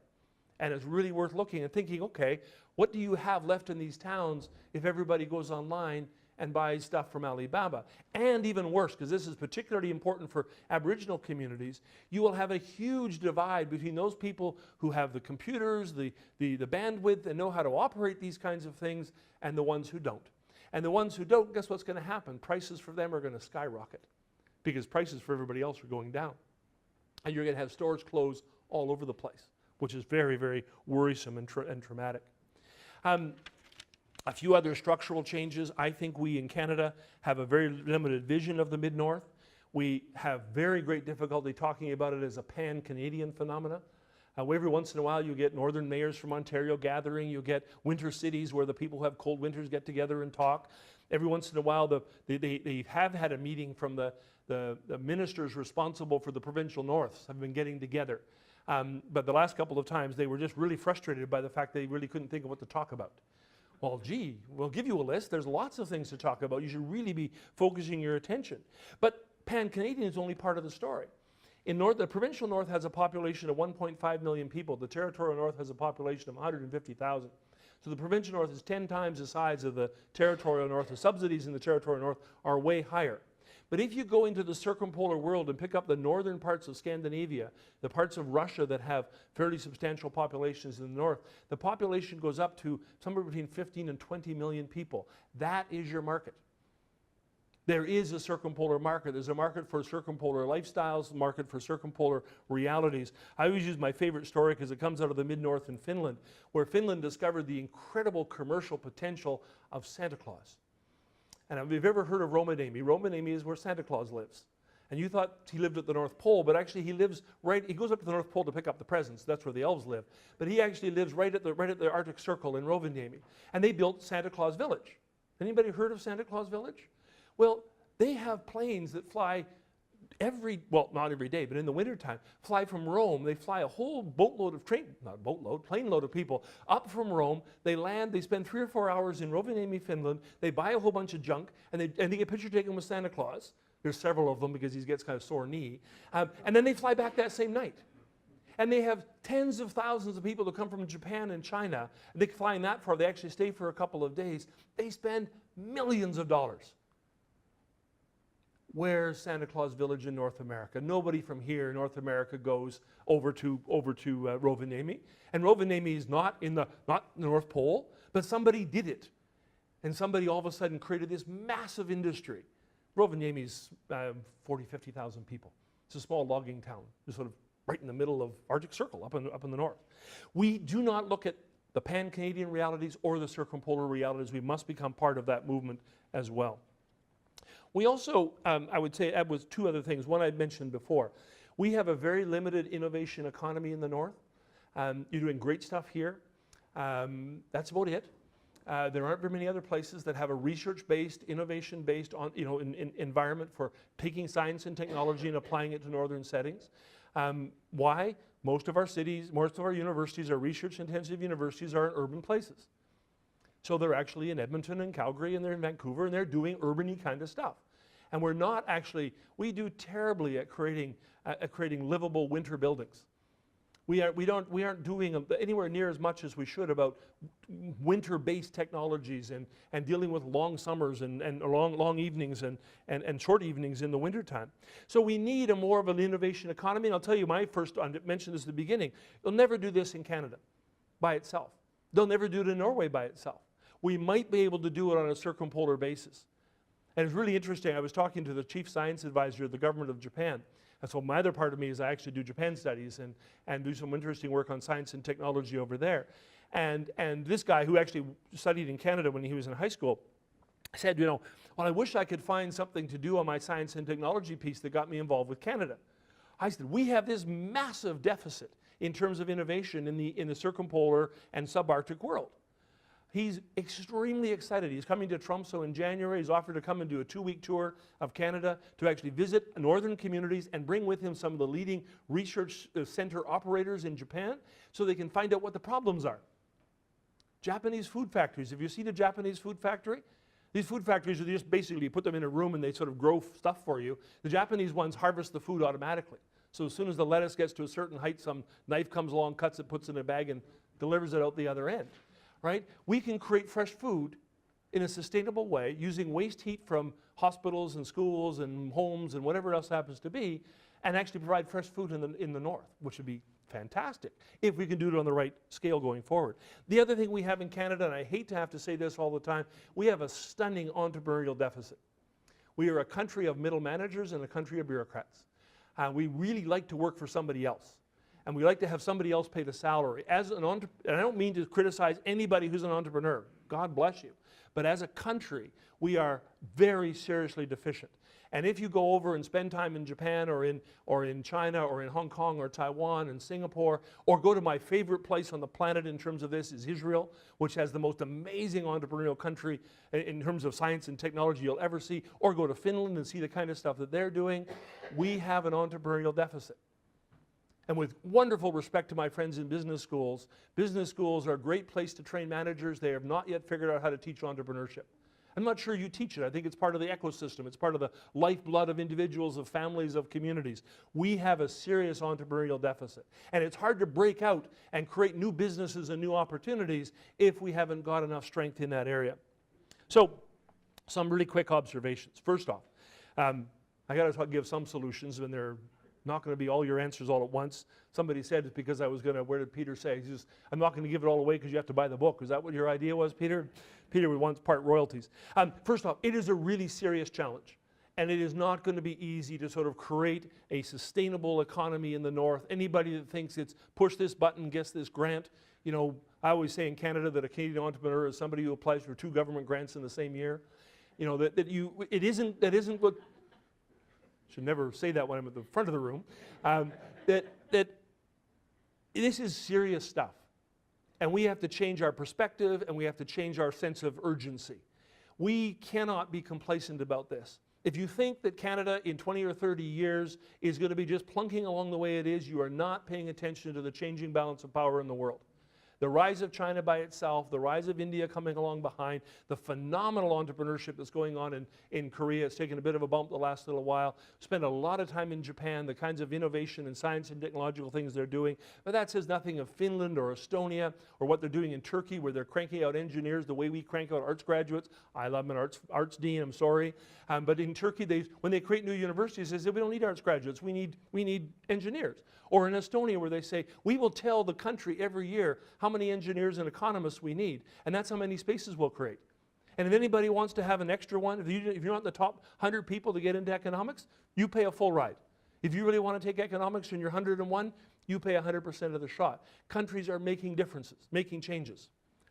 And it's really worth looking and thinking, okay, what do you have left in these towns if everybody goes online and buys stuff from Alibaba? And even worse, because this is particularly important for Aboriginal communities, you will have a huge divide between those people who have the computers, the bandwidth, and know how to operate these kinds of things, and the ones who don't. And the ones who don't, guess what's going to happen? Prices for them are going to skyrocket, because prices for everybody else are going down. And you're going to have stores close all over the place, which is very, very worrisome and traumatic. A few other structural changes. I think we in Canada have a very limited vision of the Mid-North. We have very great difficulty talking about it as a pan-Canadian phenomena. Every once in a while you get northern mayors from Ontario gathering, you get winter cities where the people who have cold winters get together and talk. Every once in a while they have had a meeting from the ministers responsible for the Provincial Norths have been getting together. But the last couple of times they were just really frustrated by the fact they really couldn't think of what to talk about. Well, gee, we'll give you a list. There's lots of things to talk about. You should really be focusing your attention. But pan-Canadian is only part of the story. In the Provincial North has a population of 1.5 million people. The Territorial North has a population of 150,000. So the Provincial North is 10 times the size of the Territorial North. The subsidies in the Territorial North are way higher. But if you go into the circumpolar world and pick up the northern parts of Scandinavia, the parts of Russia that have fairly substantial populations in the north, the population goes up to somewhere between 15 and 20 million people. That is your market. There is a circumpolar market. There's a market for circumpolar lifestyles, a market for circumpolar realities. I always use my favorite story because it comes out of the mid-north in Finland, where Finland discovered the incredible commercial potential of Santa Claus. And if you've ever heard of Rovaniemi, Rovaniemi is where Santa Claus lives. And you thought he lived at the North Pole, but actually he lives he goes up to the North Pole to pick up the presents. That's where the elves live. But he actually lives right at the Arctic Circle in Rovaniemi. And they built Santa Claus Village. Anybody heard of Santa Claus Village? Well, they have planes that fly not every day, but in the wintertime, fly from Rome. They fly a whole plane load of people up from Rome. They land, they spend 3 or 4 hours in Rovaniemi, Finland. They buy a whole bunch of junk, and they get picture taken with Santa Claus. There's several of them because he gets kind of sore knee. And then they fly back that same night. And they have tens of thousands of people that come from Japan and China. They fly that far. They actually stay for a couple of days. They spend millions of dollars. Where's Santa Claus Village in North America? Nobody from here in North America goes over to Rovaniemi. And Rovaniemi is not the North Pole, but somebody did it. And somebody all of a sudden created this massive industry. Rovaniemi is 40,000, 50,000 people. It's a small logging town, just sort of right in the middle of Arctic Circle, up in the north. We do not look at the pan-Canadian realities or the circumpolar realities. We must become part of that movement as well. We also, I would say, add was two other things. One I'd mentioned before. We have a very limited innovation economy in the north. You're doing great stuff here. That's about it. There aren't very many other places that have a research-based, innovation-based environment for taking science and technology and applying it to northern settings. Why? Most of our cities, most of our universities, our research-intensive universities, are in urban places. So they're actually in Edmonton and Calgary and they're in Vancouver and they're doing urban-y kind of stuff. And we're not actually, we do terribly at creating livable winter buildings. We aren't doing anywhere near as much as we should about winter-based technologies and dealing with long summers and long evenings and short evenings in the wintertime. So we need a more of an innovation economy. And I'll tell you, I mentioned this at the beginning, they'll never do this in Canada by itself. They'll never do it in Norway by itself. We might be able to do it on a circumpolar basis. And it's really interesting. I was talking to the chief science advisor of the government of Japan. And so my other part of me is I actually do Japan studies and do some interesting work on science and technology over there. And this guy who actually studied in Canada when he was in high school said, well, I wish I could find something to do on my science and technology piece that got me involved with Canada. I said, we have this massive deficit in terms of innovation in the circumpolar and subarctic world. He's extremely excited. He's coming to Tromsø in January. He's offered to come and do a 2-week tour of Canada to actually visit northern communities and bring with him some of the leading research center operators in Japan so they can find out what the problems are. Japanese food factories. Have you seen a Japanese food factory? These food factories are just basically, you put them in a room and they sort of grow stuff for you. The Japanese ones harvest the food automatically. So as soon as the lettuce gets to a certain height, some knife comes along, cuts it, puts it in a bag and delivers it out the other end. Right? We can create fresh food in a sustainable way using waste heat from hospitals and schools and homes and whatever else happens to be, and actually provide fresh food in the north, which would be fantastic if we can do it on the right scale going forward. The other thing we have in Canada, and I hate to have to say this all the time, we have a stunning entrepreneurial deficit. We are a country of middle managers and a country of bureaucrats. We really like to work for somebody else. And we like to have somebody else pay the salary. And I don't mean to criticize anybody who's an entrepreneur. God bless you. But as a country, we are very seriously deficient. And if you go over and spend time in Japan or in China or in Hong Kong or Taiwan and Singapore, or go to my favorite place on the planet in terms of this is Israel, which has the most amazing entrepreneurial country in terms of science and technology you'll ever see, or go to Finland and see the kind of stuff that they're doing, we have an entrepreneurial deficit. And with wonderful respect to my friends in business schools are a great place to train managers. They have not yet figured out how to teach entrepreneurship. I'm not sure you teach it. I think it's part of the ecosystem. It's part of the lifeblood of individuals, of families, of communities. We have a serious entrepreneurial deficit. And it's hard to break out and create new businesses and new opportunities if we haven't got enough strength in that area. So, some really quick observations. First off, I got to give some solutions when they're not going to be all your answers all at once. Somebody said it's because I was going to, where did Peter say? He says, I'm not going to give it all away because you have to buy the book. Is that what your idea was, Peter? Peter would want part royalties. First off, it is a really serious challenge. And it is not going to be easy to sort of create a sustainable economy in the north. Anybody that thinks it's push this button, gets this grant. You know, I always say in Canada that a Canadian entrepreneur is somebody who applies for 2 government grants in the same year. You know, that isn't what, should never say that when I'm at the front of the room, that this is serious stuff. And we have to change our perspective and we have to change our sense of urgency. We cannot be complacent about this. If you think that Canada in 20 or 30 years is going to be just plunking along the way it is, you are not paying attention to the changing balance of power in the world. The rise of China by itself, the rise of India coming along behind, the phenomenal entrepreneurship that's going on in Korea. It's taken a bit of a bump the last little while. Spent a lot of time in Japan, the kinds of innovation and science and technological things they're doing. But that says nothing of Finland or Estonia or what they're doing in Turkey, where they're cranking out engineers the way we crank out arts graduates. I love an arts dean, I'm sorry. But in Turkey, when they create new universities, they say, we don't need arts graduates, we need engineers. Or in Estonia, where they say, we will tell the country every year how many engineers and economists we need, and that's how many spaces we'll create. And if anybody wants to have an extra one, if you're not in the top 100 people to get into economics, you pay a full ride. If you really want to take economics and you're 101, you pay 100% of the shot. Countries are making differences, making changes,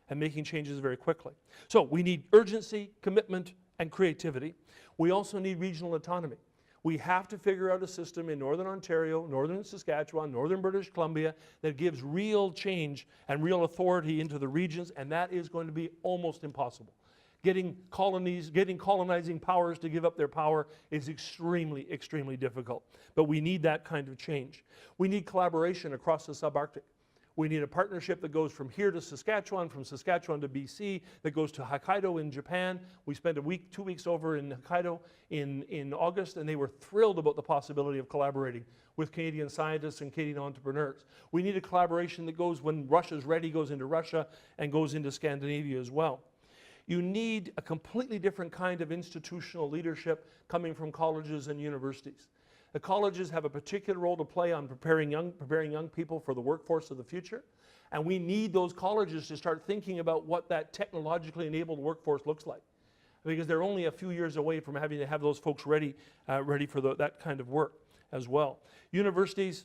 and making changes very quickly. So we need urgency, commitment, and creativity. We also need regional autonomy. We have to figure out a system in Northern Ontario, Northern Saskatchewan, Northern British Columbia that gives real change and real authority into the regions, and that is going to be almost impossible. Getting colonies, getting colonizing powers to give up their power is extremely, extremely difficult. But we need that kind of change. We need collaboration across the Subarctic. We need a partnership that goes from here to Saskatchewan, from Saskatchewan to BC, that goes to Hokkaido in Japan. We spent a week, 2 weeks over in Hokkaido in August, and they were thrilled about the possibility of collaborating with Canadian scientists and Canadian entrepreneurs. We need a collaboration that goes, when Russia's ready, goes into Russia and goes into Scandinavia as well. You need a completely different kind of institutional leadership coming from colleges and universities. The colleges have a particular role to play on preparing young people for the workforce of the future. And we need those colleges to start thinking about what that technologically enabled workforce looks like. Because they're only a few years away from having to have those folks ready for that kind of work as well. Universities,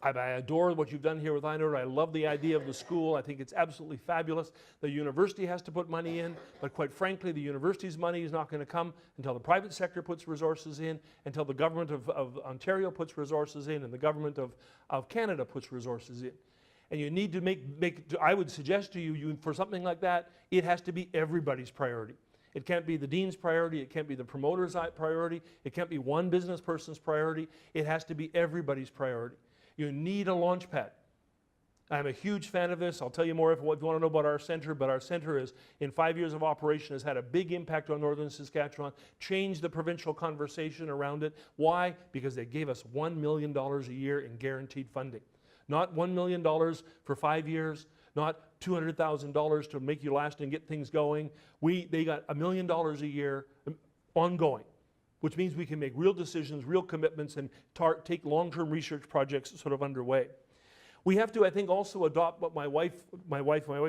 I adore what you've done here with iNode. I love the idea of the school. I think it's absolutely fabulous. The university has to put money in, but quite frankly, the university's money is not going to come until the private sector puts resources in, until the government of Ontario puts resources in, and the government of Canada puts resources in. And you need to I would suggest to you, for something like that, it has to be everybody's priority. It can't be the dean's priority, it can't be the promoter's priority, it can't be one business person's priority, it has to be everybody's priority. You need a launch pad. I'm a huge fan of this. I'll tell you more if you want to know about our center, but our center is, in 5 years of operation, has had a big impact on Northern Saskatchewan, changed the provincial conversation around it. Why? Because they gave us $1 million a year in guaranteed funding. Not $1 million for 5 years, not $200,000 to make you last and get things going. They got $1 million a year ongoing, which means we can make real decisions, real commitments, and take long-term research projects sort of underway. We have to, I think, also adopt what my wife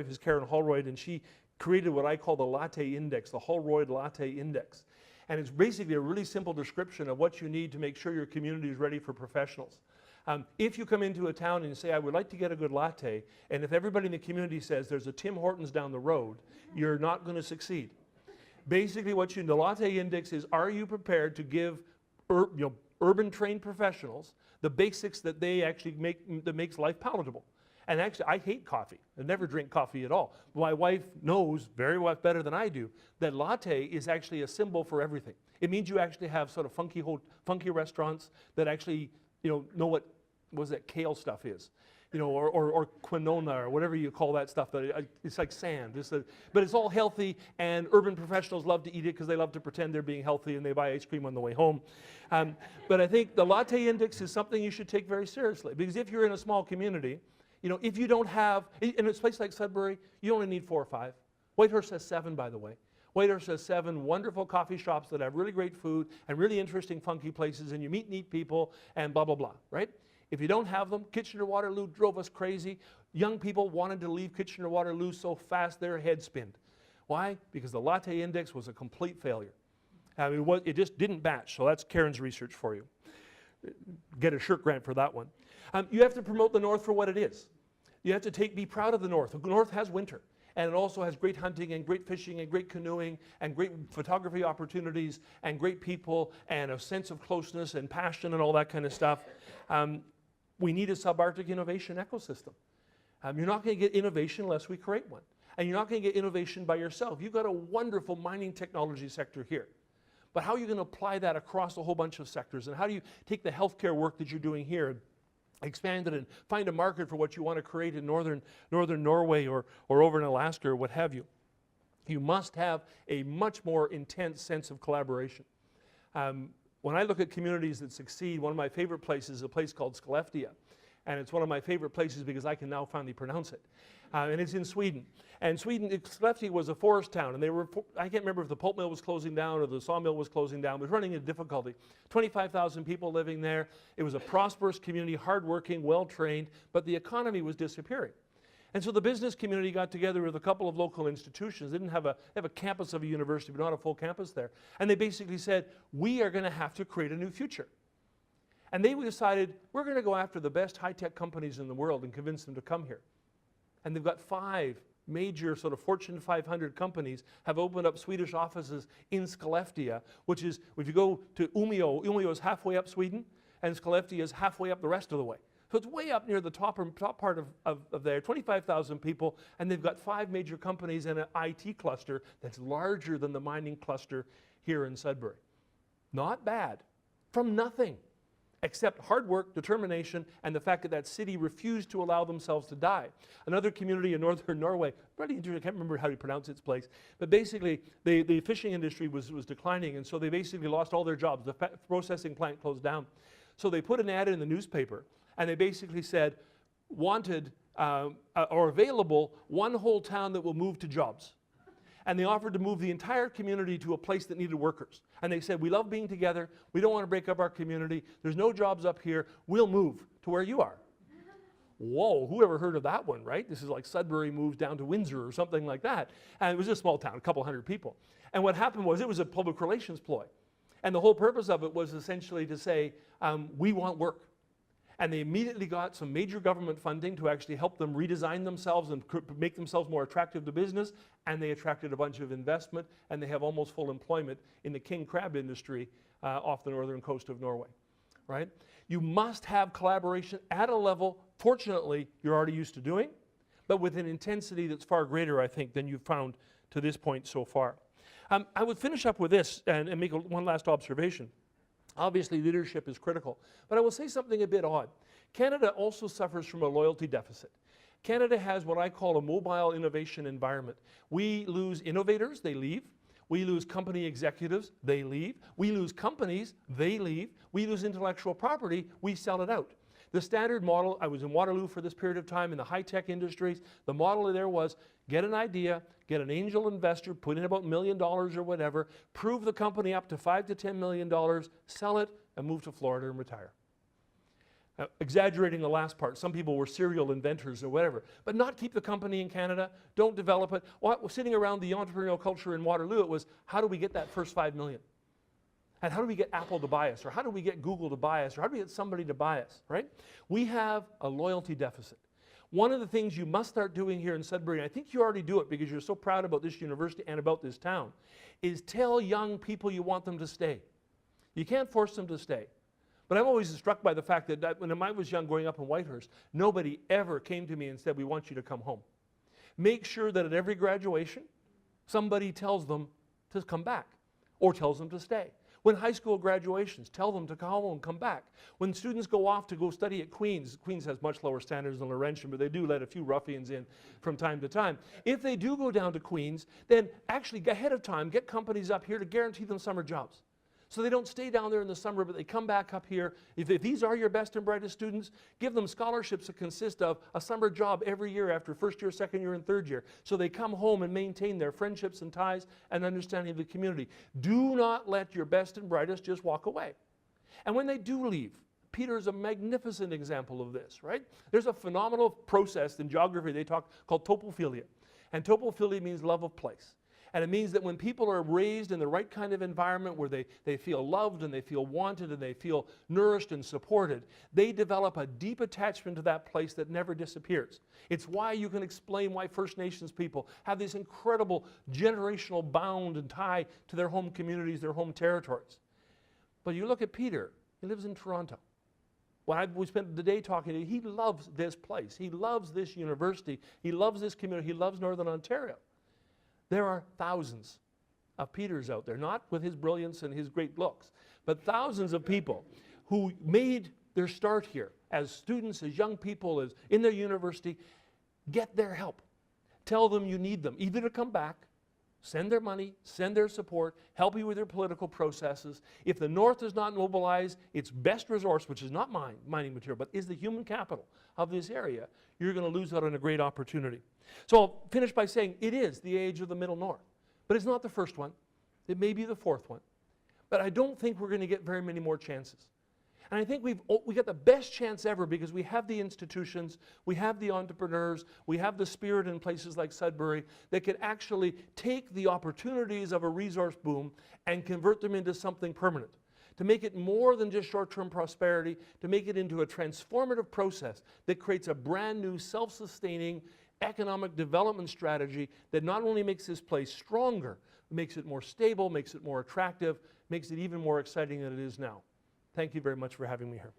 is Karen Holroyd, and she created what I call the Latte Index, the Holroyd Latte Index. And it's basically a really simple description of what you need to make sure your community is ready for professionals. If you come into a town and you say, I would like to get a good latte, and if everybody in the community says there's a Tim Hortons down the road, you're not going to succeed. Basically, the Latte Index is, are you prepared to give urban trained professionals the basics that they actually that makes life palatable? And actually, I hate coffee. I never drink coffee at all. My wife knows very well, better than I do, that latte is actually a symbol for everything. It means you actually have sort of funky restaurants that actually know what that kale stuff is. Or quinona, or whatever you call that stuff. It's like sand. But it's all healthy, and urban professionals love to eat it because they love to pretend they're being healthy, and they buy ice cream on the way home. But I think the Latte Index is something you should take very seriously, because if you're in a small community, if you don't have, in a place like Sudbury, you only need 4 or 5. Whitehorse has 7, by the way. Whitehorse has 7 wonderful coffee shops that have really great food and really interesting, funky places, and you meet neat people, and blah, blah, blah, right? If you don't have them, Kitchener-Waterloo drove us crazy. Young people wanted to leave Kitchener-Waterloo so fast their heads spinned. Why? Because the Latte Index was a complete failure. I mean, it just didn't batch, so that's Karen's research for you. Get a shirt grant for that one. You have to promote the North for what it is. You have to be proud of the North. The North has winter, and it also has great hunting and great fishing and great canoeing and great photography opportunities and great people and a sense of closeness and passion and all that kind of stuff. We need a subarctic innovation ecosystem. You're not going to get innovation unless we create one. And you're not going to get innovation by yourself. You've got a wonderful mining technology sector here. But how are you going to apply that across a whole bunch of sectors? And how do you take the healthcare work that you're doing here, expand it, and find a market for what you want to create in northern Norway or over in Alaska or what have you? You must have a much more intense sense of collaboration. When I look at communities that succeed, one of my favorite places is a place called Skellefteå. And it's one of my favorite places because I can now finally pronounce it. And it's in Sweden. And Skellefteå was a forest town. And I can't remember if the pulp mill was closing down or the sawmill was closing down, but it was running into difficulty. 25,000 people living there. It was a prosperous community, hardworking, well-trained, but the economy was disappearing. And so the business community got together with a couple of local institutions. They didn't have they have a campus of a university, but not a full campus there. And they basically said, we are going to have to create a new future. And they decided, we're going to go after the best high-tech companies in the world and convince them to come here. And they've got 5 major sort of Fortune 500 companies have opened up Swedish offices in Skellefteå, which is, if you go to Umeå is halfway up Sweden, and Skellefteå is halfway up the rest of the way. So it's way up near the top part of there, 25,000 people, and they've got 5 major companies and an IT cluster that's larger than the mining cluster here in Sudbury. Not bad. From nothing, except hard work, determination, and the fact that that city refused to allow themselves to die. Another community in northern Norway, pretty interesting, I can't remember how you pronounce its place, but basically the fishing industry was declining, and so they basically lost all their jobs. The processing plant closed down. So they put an ad in the newspaper, and they basically said, wanted or available, one whole town that will move to jobs. And they offered to move the entire community to a place that needed workers. And they said, we love being together. We don't want to break up our community. There's no jobs up here. We'll move to where you are. Whoa, who ever heard of that one, right? This is like Sudbury moves down to Windsor or something like that. And it was a small town, a couple hundred people. And what happened was it was a public relations ploy. And the whole purpose of it was essentially to say, we want work. And they immediately got some major government funding to actually help them redesign themselves and make themselves more attractive to business. And they attracted a bunch of investment, and they have almost full employment in the king crab industry off the northern coast of Norway, right? You must have collaboration at a level, fortunately, you're already used to doing, but with an intensity that's far greater, I think, than you've found to this point so far. I would finish up with this and make one last observation. Obviously, leadership is critical, but I will say something a bit odd. Canada also suffers from a loyalty deficit. Canada has what I call a mobile innovation environment. We lose innovators, they leave. We lose company executives, they leave. We lose companies, they leave. We lose intellectual property, we sell it out. The standard model, I was in Waterloo for this period of time in the high-tech industries, the model there was get an idea, get an angel investor, put in about $1 million or whatever, prove the company up to $5 to $10 million, sell it, and move to Florida and retire. Exaggerating the last part, some people were serial inventors or whatever, but not keep the company in Canada, don't develop it. Sitting around the entrepreneurial culture in Waterloo, it was how do we get that first $5 million? And how do we get Apple to buy us? Or how do we get Google to buy us? Or how do we get somebody to buy us, right? We have a loyalty deficit. One of the things you must start doing here in Sudbury, and I think you already do it because you're so proud about this university and about this town, is tell young people you want them to stay. You can't force them to stay. But I'm always struck by the fact that when I was young growing up in Whitehurst, nobody ever came to me and said, we want you to come home. Make sure that at every graduation, somebody tells them to come back or tells them to stay. When high school graduations, tell them to come home and come back. When students go off to go study at Queen's, Queen's has much lower standards than Laurentian, but they do let a few ruffians in from time to time. If they do go down to Queen's, then actually ahead of time, get companies up here to guarantee them summer jobs. So they don't stay down there in the summer, but they come back up here. If these are your best and brightest students, give them scholarships that consist of a summer job every year after first year, second year, and third year. So they come home and maintain their friendships and ties and understanding of the community. Do not let your best and brightest just walk away. And when they do leave, Peter is a magnificent example of this, right? There's a phenomenal process in geography they talk called topophilia. And topophilia means love of place. And it means that when people are raised in the right kind of environment where they feel loved and they feel wanted and they feel nourished and supported, they develop a deep attachment to that place that never disappears. It's why you can explain why First Nations people have this incredible generational bound and tie to their home communities, their home territories. But you look at Peter, he lives in Toronto. We spent the day talking to him. He loves this place. He loves this university. He loves this community. He loves Northern Ontario. There are thousands of Peters out there, not with his brilliance and his great looks, but thousands of people who made their start here as students, as young people, as in their university. Get their help. Tell them you need them, either to come back, send their money, send their support, help you with their political processes. If the North does not mobilize its best resource, which is not mining material, but is the human capital of this area, you're going to lose out on a great opportunity. So I'll finish by saying it is the age of the Middle North, but it's not the first one. It may be the fourth one, but I don't think we're going to get very many more chances. And I think we got the best chance ever because we have the institutions, we have the entrepreneurs, we have the spirit in places like Sudbury that can actually take the opportunities of a resource boom and convert them into something permanent. to make it more than just short-term prosperity, to make it into a transformative process that creates a brand new self-sustaining economic development strategy that not only makes this place stronger, makes it more stable, makes it more attractive, makes it even more exciting than it is now. Thank you very much for having me here.